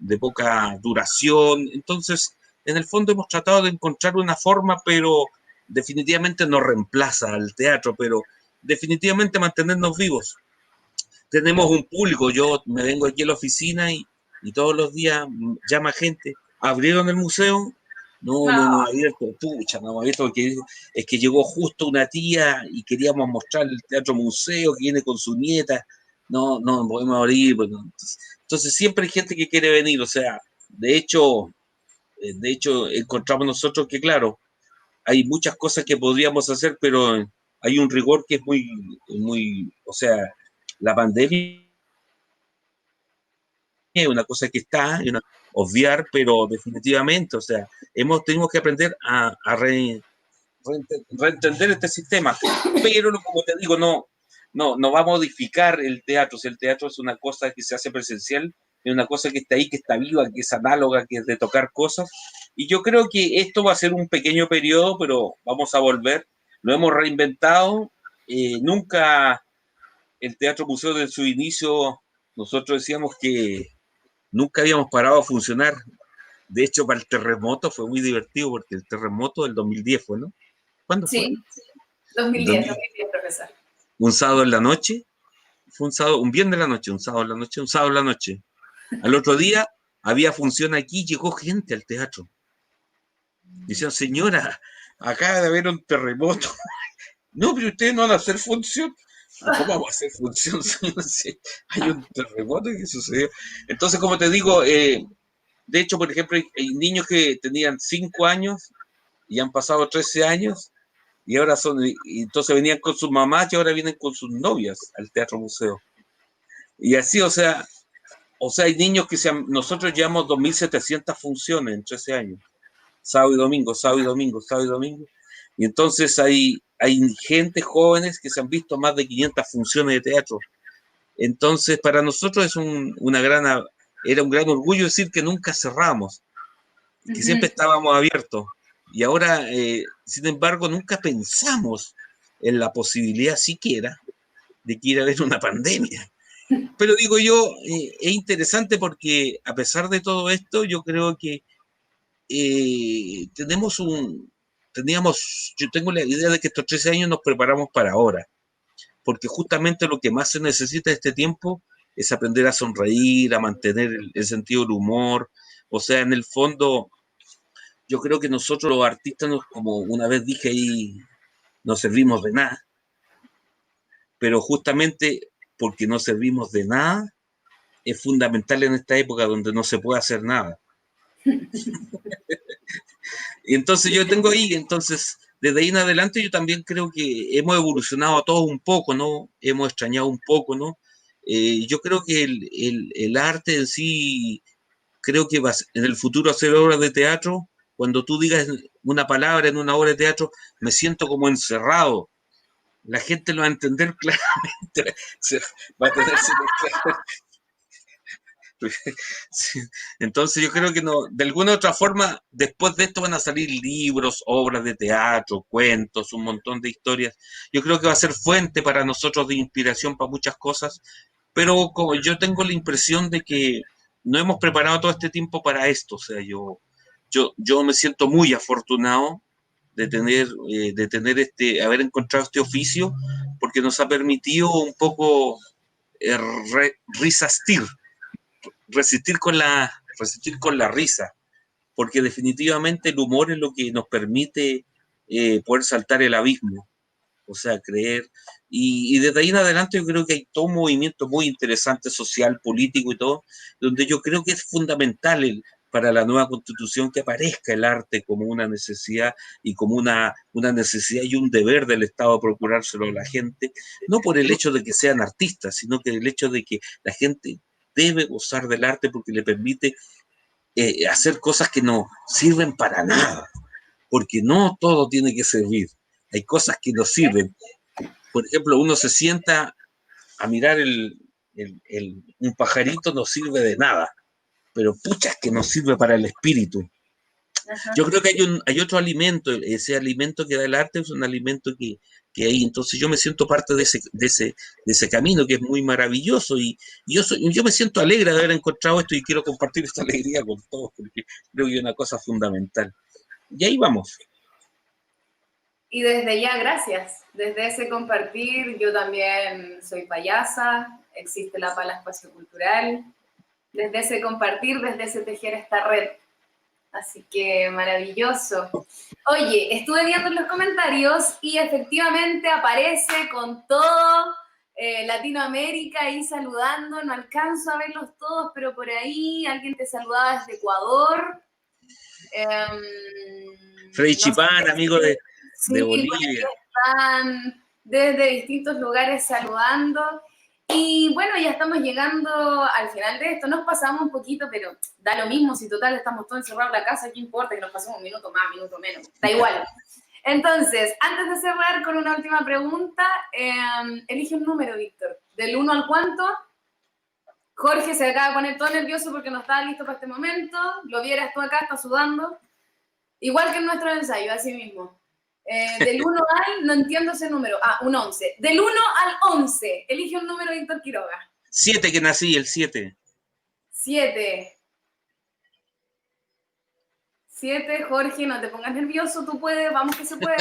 duración. Entonces, en el fondo hemos tratado de encontrar una forma, pero definitivamente no reemplaza al teatro, pero definitivamente mantenernos vivos. Tenemos un público, yo me vengo aquí a la oficina y todos los días llama gente, ¿abrieron el museo? No ha abierto, pucha, no ha abierto porque es que llegó justo una tía y queríamos mostrar el Teatro Museo que viene con su nieta, no podemos abrir. Pues, no. Entonces siempre hay gente que quiere venir, o sea, de hecho encontramos nosotros que claro, hay muchas cosas que podríamos hacer, pero hay un rigor que es muy, o sea, la pandemia es una cosa que está, y una, obviar, pero definitivamente, o sea, tenemos que aprender a reentender este sistema, pero como te digo, no va a modificar el teatro. Si el teatro es una cosa que se hace presencial, es una cosa que está ahí, que está viva, que es análoga, que es de tocar cosas, y yo creo que esto va a ser un pequeño periodo, pero vamos a volver, lo hemos reinventado. Nunca el Teatro Museo de su inicio nosotros decíamos que nunca habíamos parado a funcionar. De hecho, para el terremoto fue muy divertido, porque el terremoto del 2010 fue, ¿no? ¿Cuándo fue? Sí, 2010, profesor. Un sábado en la noche, fue un sábado, un viernes en la noche, un sábado en la noche, un sábado en la noche. Al otro día había función aquí, llegó gente al teatro. Decían, señora, acaba de haber un terremoto. No, pero ustedes no van a hacer función. ¿Cómo vamos a hacer función, señor? Si hay un terremoto que sucedió. Entonces, como te digo, de hecho, por ejemplo, hay niños que tenían 5 años y han pasado 13 años y ahora y entonces venían con sus mamás y ahora vienen con sus novias al Teatro Museo. Y así, hay niños que nosotros llevamos 2.700 funciones en 13 años, sábado y domingo, sábado y domingo, sábado y domingo. Y entonces hay gente, jóvenes, que se han visto más de 500 funciones de teatro. Entonces, para nosotros era un gran orgullo decir que nunca cerramos, que siempre estábamos abiertos. Y ahora, sin embargo, nunca pensamos en la posibilidad siquiera de que iba a haber una pandemia. Pero digo yo, es interesante porque a pesar de todo esto, yo creo que yo tengo la idea de que estos 13 años nos preparamos para ahora, porque justamente lo que más se necesita este tiempo es aprender a sonreír, a mantener el sentido del humor. O sea, en el fondo, yo creo que nosotros los artistas, como una vez dije ahí, no servimos de nada, pero justamente porque no servimos de nada, es fundamental en esta época donde no se puede hacer nada. Y entonces yo tengo ahí, desde ahí en adelante yo también creo que hemos evolucionado a todos un poco, ¿no? Hemos extrañado un poco, ¿no? Yo creo que el arte en sí, creo que en el futuro hacer obras de teatro, cuando tú digas una palabra en una obra de teatro, me siento como encerrado. La gente lo va a entender claramente, va a tener Sí. Entonces yo creo que no, de alguna u otra forma, después de esto van a salir libros, obras de teatro, cuentos, un montón de historias. Yo creo que va a ser fuente para nosotros de inspiración para muchas cosas, pero como yo tengo la impresión de que no hemos preparado todo este tiempo para esto. O sea, yo me siento muy afortunado de haber encontrado este oficio, porque nos ha permitido un poco eh, resistir resistir con la risa, porque definitivamente el humor es lo que nos permite poder saltar el abismo, o sea, creer. Y desde ahí en adelante yo creo que hay todo un movimiento muy interesante, social, político y todo, donde yo creo que es fundamental para la nueva constitución que aparezca el arte como una necesidad y como una necesidad y un deber del Estado procurárselo a la gente, no por el hecho de que sean artistas, sino que el hecho de que la gente debe gozar del arte porque le permite hacer cosas que no sirven para nada, porque no todo tiene que servir. Hay cosas que no sirven. Por ejemplo, uno se sienta a mirar un pajarito, no sirve de nada, pero pucha, es que no sirve para el espíritu. Yo creo que hay otro alimento, ese alimento que da el arte es un alimento que hay, entonces yo me siento parte de ese camino que es muy maravilloso y yo me siento alegre de haber encontrado esto y quiero compartir esta alegría con todos porque creo que es una cosa fundamental. Y ahí vamos. Y desde ya, gracias. Desde ese compartir, yo también soy payasa, existe la Pala Espacio Cultural. Desde ese compartir, desde ese tejer esta red. Así que maravilloso. Oye, estuve viendo en los comentarios y efectivamente aparece con todo Latinoamérica ahí saludando. No alcanzo a verlos todos, pero por ahí alguien te saludaba desde Ecuador. Freddy Chipán, no sé, amigo de Bolivia. Están desde distintos lugares saludando. Y bueno, ya estamos llegando al final de esto. Nos pasamos un poquito, pero da lo mismo. Si total estamos todos encerrados en la casa, ¿qué importa que nos pasemos un minuto más, un minuto menos? Da igual. Entonces, antes de cerrar con una última pregunta, elige un número, Víctor. ¿Del 1 al cuánto? Jorge se acaba de poner todo nervioso porque no estaba listo para este momento. Lo vieras tú acá, está sudando. Igual que en nuestro ensayo, así mismo. Del 1 al, no entiendo ese número. Un 11. Del 1 al 11, elige un número, Víctor Quiroga. 7 que nací, el 7. 7. 7, Jorge, no te pongas nervioso, tú puedes, vamos que se puede.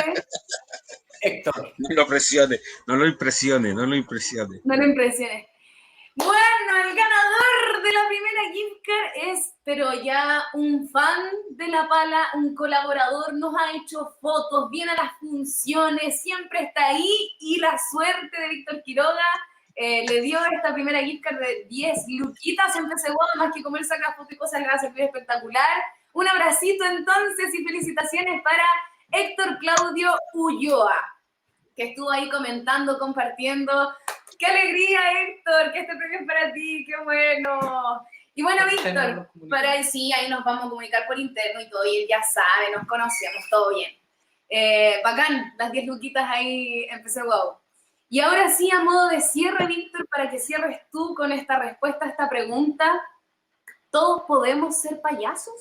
Héctor. No lo presione, no lo impresione, no lo impresione. No lo impresiones. Bueno, el ganador de la primera gift card es, pero ya un fan de La Pala, un colaborador, nos ha hecho fotos, viene a las funciones, siempre está ahí, y la suerte de Víctor Quiroga le dio esta primera gift card de 10 luquitas en PC World, más que comer, saca fotos y cosas, le va a servir espectacular. Un abracito entonces y felicitaciones para Héctor Claudio Ulloa, que estuvo ahí comentando, compartiendo. ¡Qué alegría, Héctor! Que este premio es para ti, qué bueno. Y bueno, Víctor, para ahí sí, ahí nos vamos a comunicar por interno y todo, y él ya sabe, nos conocemos, todo bien. Bacán, las 10 luquitas ahí empecé, wow. Y ahora sí, a modo de cierre, Víctor, para que cierres tú con esta respuesta a esta pregunta, ¿todos podemos ser payasos?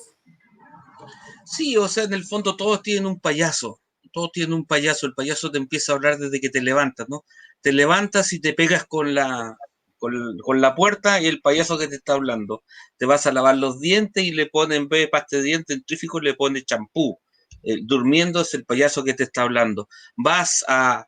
Sí, o sea, en el fondo todos tienen un payaso. Todos tienen un payaso. El payaso te empieza a hablar desde que te levantas, ¿no? Te levantas y te pegas con la puerta y el payaso que te está hablando. Te vas a lavar los dientes y le ponen, en vez de pasta de dientes dentífrico, le pones champú. Durmiendo es el payaso que te está hablando. Vas a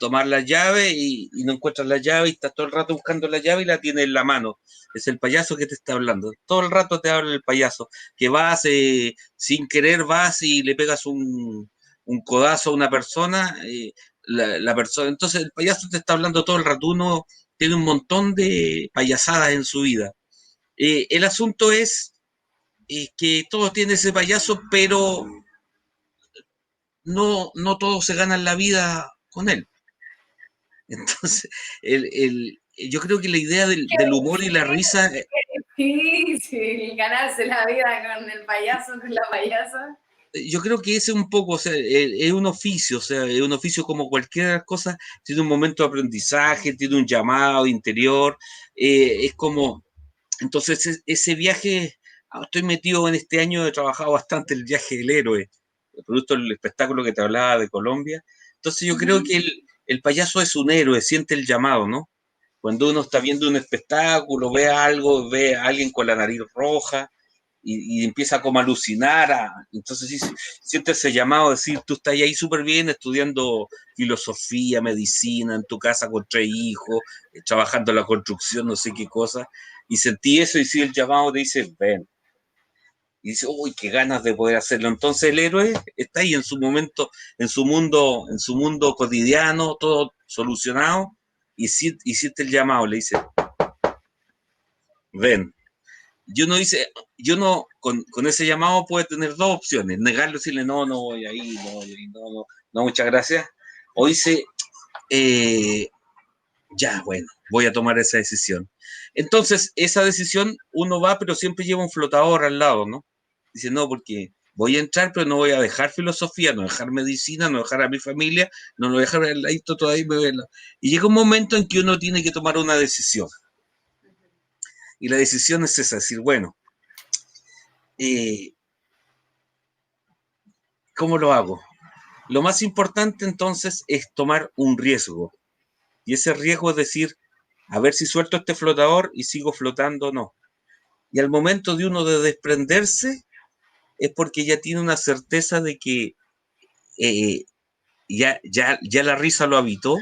tomar la llave y no encuentras la llave y estás todo el rato buscando la llave y la tienes en la mano. Es el payaso que te está hablando. Todo el rato te habla el payaso. Que vas, sin querer, vas y le pegas un codazo a una persona, la persona. Entonces el payaso te está hablando todo el rato. Uno tiene un montón de payasadas en su vida. El asunto es que todos tienen ese payaso, pero no todos se ganan la vida con él. Entonces, yo creo que la idea del humor y la risa. Sí, sí, ganarse la vida con el payaso, con la payasa. Yo creo que ese es un poco, o sea, es un oficio, o sea, es un oficio como cualquier cosa, tiene un momento de aprendizaje, tiene un llamado interior, es como, entonces ese viaje, estoy metido en este año, he trabajado bastante el viaje del héroe, el producto del espectáculo que te hablaba de Colombia, entonces yo creo que el payaso es un héroe, siente el llamado, ¿no? Cuando uno está viendo un espectáculo, ve algo, ve a alguien con la nariz roja, y empieza como a alucinar, entonces sí, siente ese llamado, decir, tú estás ahí súper bien estudiando filosofía, medicina, en tu casa con 3 hijos, trabajando en la construcción, no sé qué cosa, y sentí eso y sí, el llamado te dice, ven, y dice, uy, qué ganas de poder hacerlo. Entonces el héroe está ahí en su momento, en su mundo cotidiano, todo solucionado, y siente el llamado, le dice, ven. Yo no, con ese llamado puede tener dos opciones, negarlo, decirle, no voy ahí, no, muchas gracias, o dice, ya, bueno, voy a tomar esa decisión. Entonces, esa decisión uno va, pero siempre lleva un flotador al lado, ¿no? Dice, no, porque voy a entrar, pero no voy a dejar filosofía, no dejar medicina, no dejar a mi familia, no lo voy a dejar el ladito todavía. Y llega un momento en que uno tiene que tomar una decisión. Y la decisión es esa, decir, bueno, ¿cómo lo hago? Lo más importante entonces es tomar un riesgo. Y ese riesgo es decir, a ver si suelto este flotador y sigo flotando o no. Y al momento de uno de desprenderse, es porque ya tiene una certeza de que eh, ya la risa lo habitó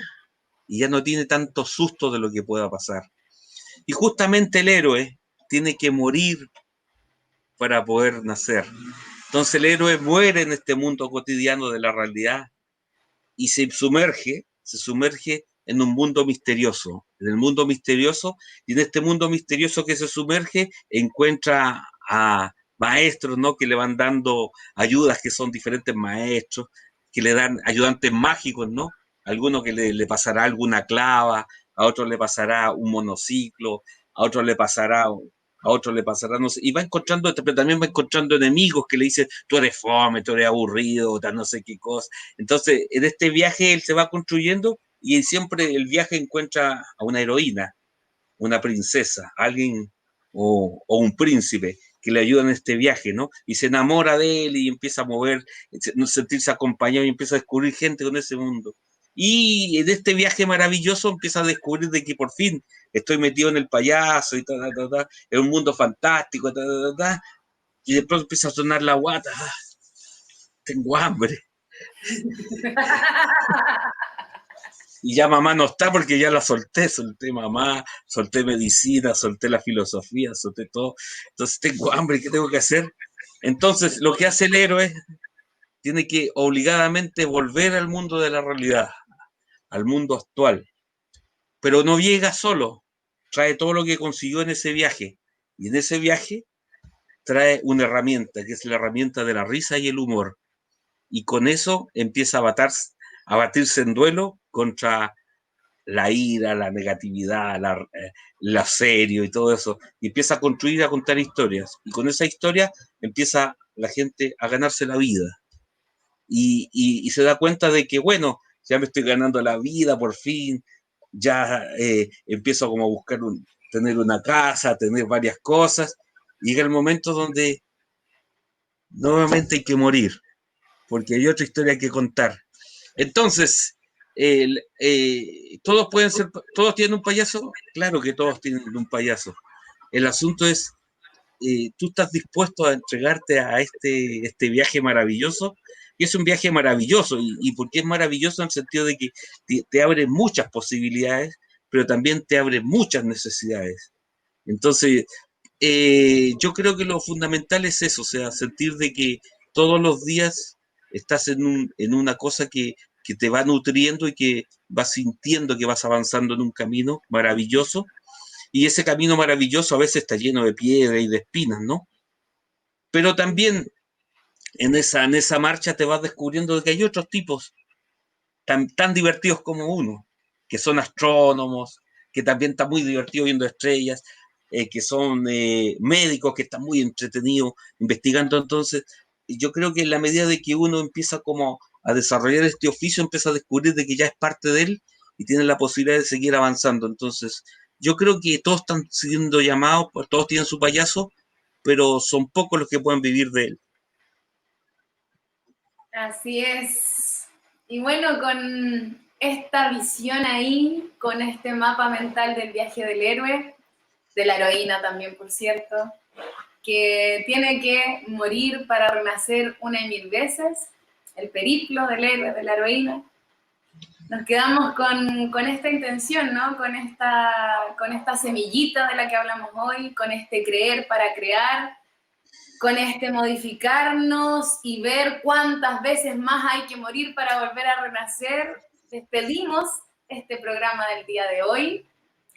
y ya no tiene tanto susto de lo que pueda pasar. Y justamente el héroe tiene que morir para poder nacer. Entonces el héroe muere en este mundo cotidiano de la realidad y se sumerge en un mundo misterioso, en el mundo misterioso, y en este mundo misterioso que se sumerge encuentra a maestros, ¿no? Que le van dando ayudas, que son diferentes maestros, que le dan ayudantes mágicos, ¿no? Alguno que le pasará alguna clava, a otro le pasará un monociclo, a otro le pasará no sé, y va encontrando, pero también va encontrando enemigos que le dicen, tú eres fome, tú eres aburrido, no sé qué cosa. Entonces, en este viaje él se va construyendo y siempre el viaje encuentra a una heroína, una princesa, alguien o un príncipe que le ayuda en este viaje, ¿no? Y se enamora de él y empieza a mover, sentirse acompañado y empieza a descubrir gente con ese mundo. Y en este viaje maravilloso empieza a descubrir de que por fin estoy metido en el payaso y es un mundo fantástico, y de pronto empieza a sonar la guata, tengo hambre. Y ya mamá no está porque ya la solté mamá, solté medicina, solté la filosofía, solté todo. Entonces tengo hambre, ¿qué tengo que hacer? Entonces lo que hace el héroe tiene que obligadamente volver al mundo de la realidad, al mundo actual. Pero no llega solo, trae todo lo que consiguió en ese viaje. Y en ese viaje trae una herramienta, que es la herramienta de la risa y el humor. Y con eso empieza a batirse en duelo contra la ira, la negatividad, la serio y todo eso. Y empieza a construir, a contar historias. Y con esa historia empieza la gente a ganarse la vida. Y se da cuenta de que, bueno, ya me estoy ganando la vida por fin, ya empiezo como a buscar tener una casa, tener varias cosas. Llega el momento donde nuevamente hay que morir, porque hay otra historia que contar. Entonces, todos pueden ser, todos tienen un payaso, claro que todos tienen un payaso. El asunto es, tú estás dispuesto a entregarte a este viaje maravilloso, y es un viaje maravilloso, y porque es maravilloso en el sentido de que te abre muchas posibilidades, pero también te abre muchas necesidades. Entonces, yo creo que lo fundamental es eso, o sea, sentir de que todos los días estás en una cosa que te va nutriendo y que vas sintiendo que vas avanzando en un camino maravilloso, y ese camino maravilloso a veces está lleno de piedra y de espinas, ¿no? Pero también en esa marcha te vas descubriendo que hay otros tipos tan divertidos como uno, que son astrónomos, que también están muy divertidos viendo estrellas, que son médicos, que están muy entretenidos investigando. Entonces, yo creo que en la medida de que uno empieza como a desarrollar este oficio, empieza a descubrir de que ya es parte de él y tiene la posibilidad de seguir avanzando. Entonces, yo creo que todos están siendo llamados, pues todos tienen su payaso, pero son pocos los que pueden vivir de él. Así es. Y bueno, con esta visión ahí, con este mapa mental del viaje del héroe, de la heroína también, por cierto, que tiene que morir para renacer una y mil veces, el periplo del héroe, de la heroína. Nos quedamos con esta intención, ¿no? Con esta semillita de la que hablamos hoy, con este creer para crear, con este modificarnos y ver cuántas veces más hay que morir para volver a renacer. Despedimos este programa del día de hoy,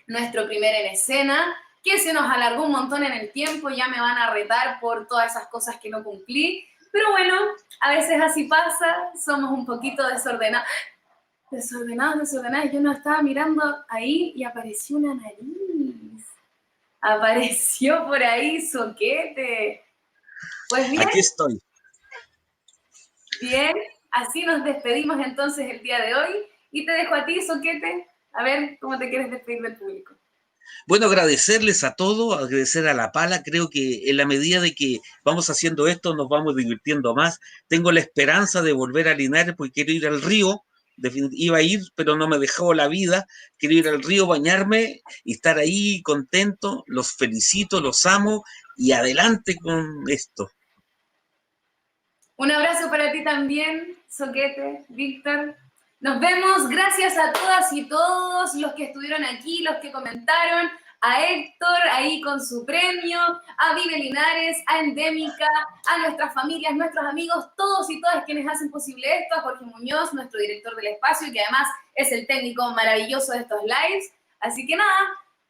nuestro primer en escena, que se nos alargó un montón en el tiempo, ya me van a retar por todas esas cosas que no cumplí, pero bueno, a veces así pasa, somos un poquito desordenados, yo no estaba mirando ahí y apareció una nariz, apareció por ahí Soquete. Pues bien, Aquí estoy. bien, así nos despedimos entonces el día de hoy y te dejo a ti, Soquete, a ver cómo te quieres despedir del público. Bueno, agradecerles a todos, agradecer a La Pala. Creo que en la medida de que vamos haciendo esto, nos vamos divirtiendo más. Tengo la esperanza de volver a Linares porque quiero ir al río. Iba a ir, pero no me dejó la vida. Quiero ir al río, bañarme y estar ahí contento. Los felicito, los amo y adelante con esto. Un abrazo para ti también, Soquete, Víctor. Nos vemos. Gracias a todas y todos los que estuvieron aquí, los que comentaron, a Héctor ahí con su premio, a Vive Linares, a Endémica, a nuestras familias, nuestros amigos, todos y todas quienes hacen posible esto, a Jorge Muñoz, nuestro director del espacio y que además es el técnico maravilloso de estos lives. Así que nada,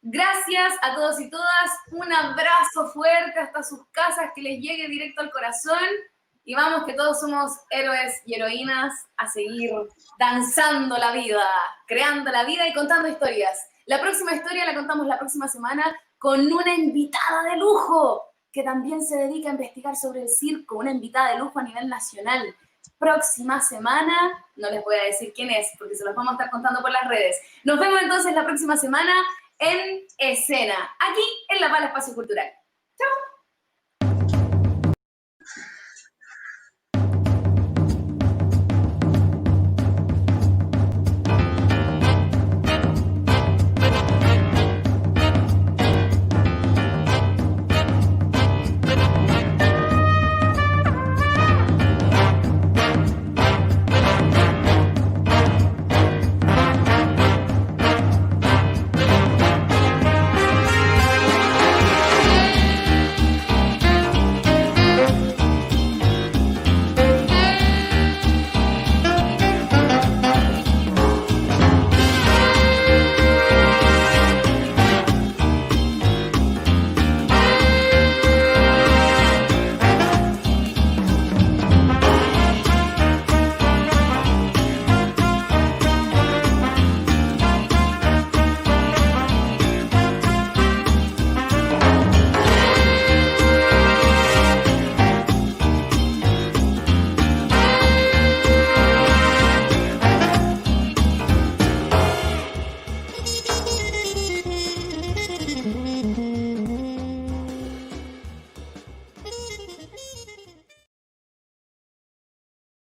gracias a todos y todas. Un abrazo fuerte hasta sus casas, que les llegue directo al corazón. Y vamos, que todos somos héroes y heroínas a seguir danzando la vida, creando la vida y contando historias. La próxima historia la contamos la próxima semana con una invitada de lujo que también se dedica a investigar sobre el circo, una invitada de lujo a nivel nacional. Próxima semana, no les voy a decir quién es, porque se los vamos a estar contando por las redes. Nos vemos entonces la próxima semana en escena, aquí en La Pala Espacio Cultural.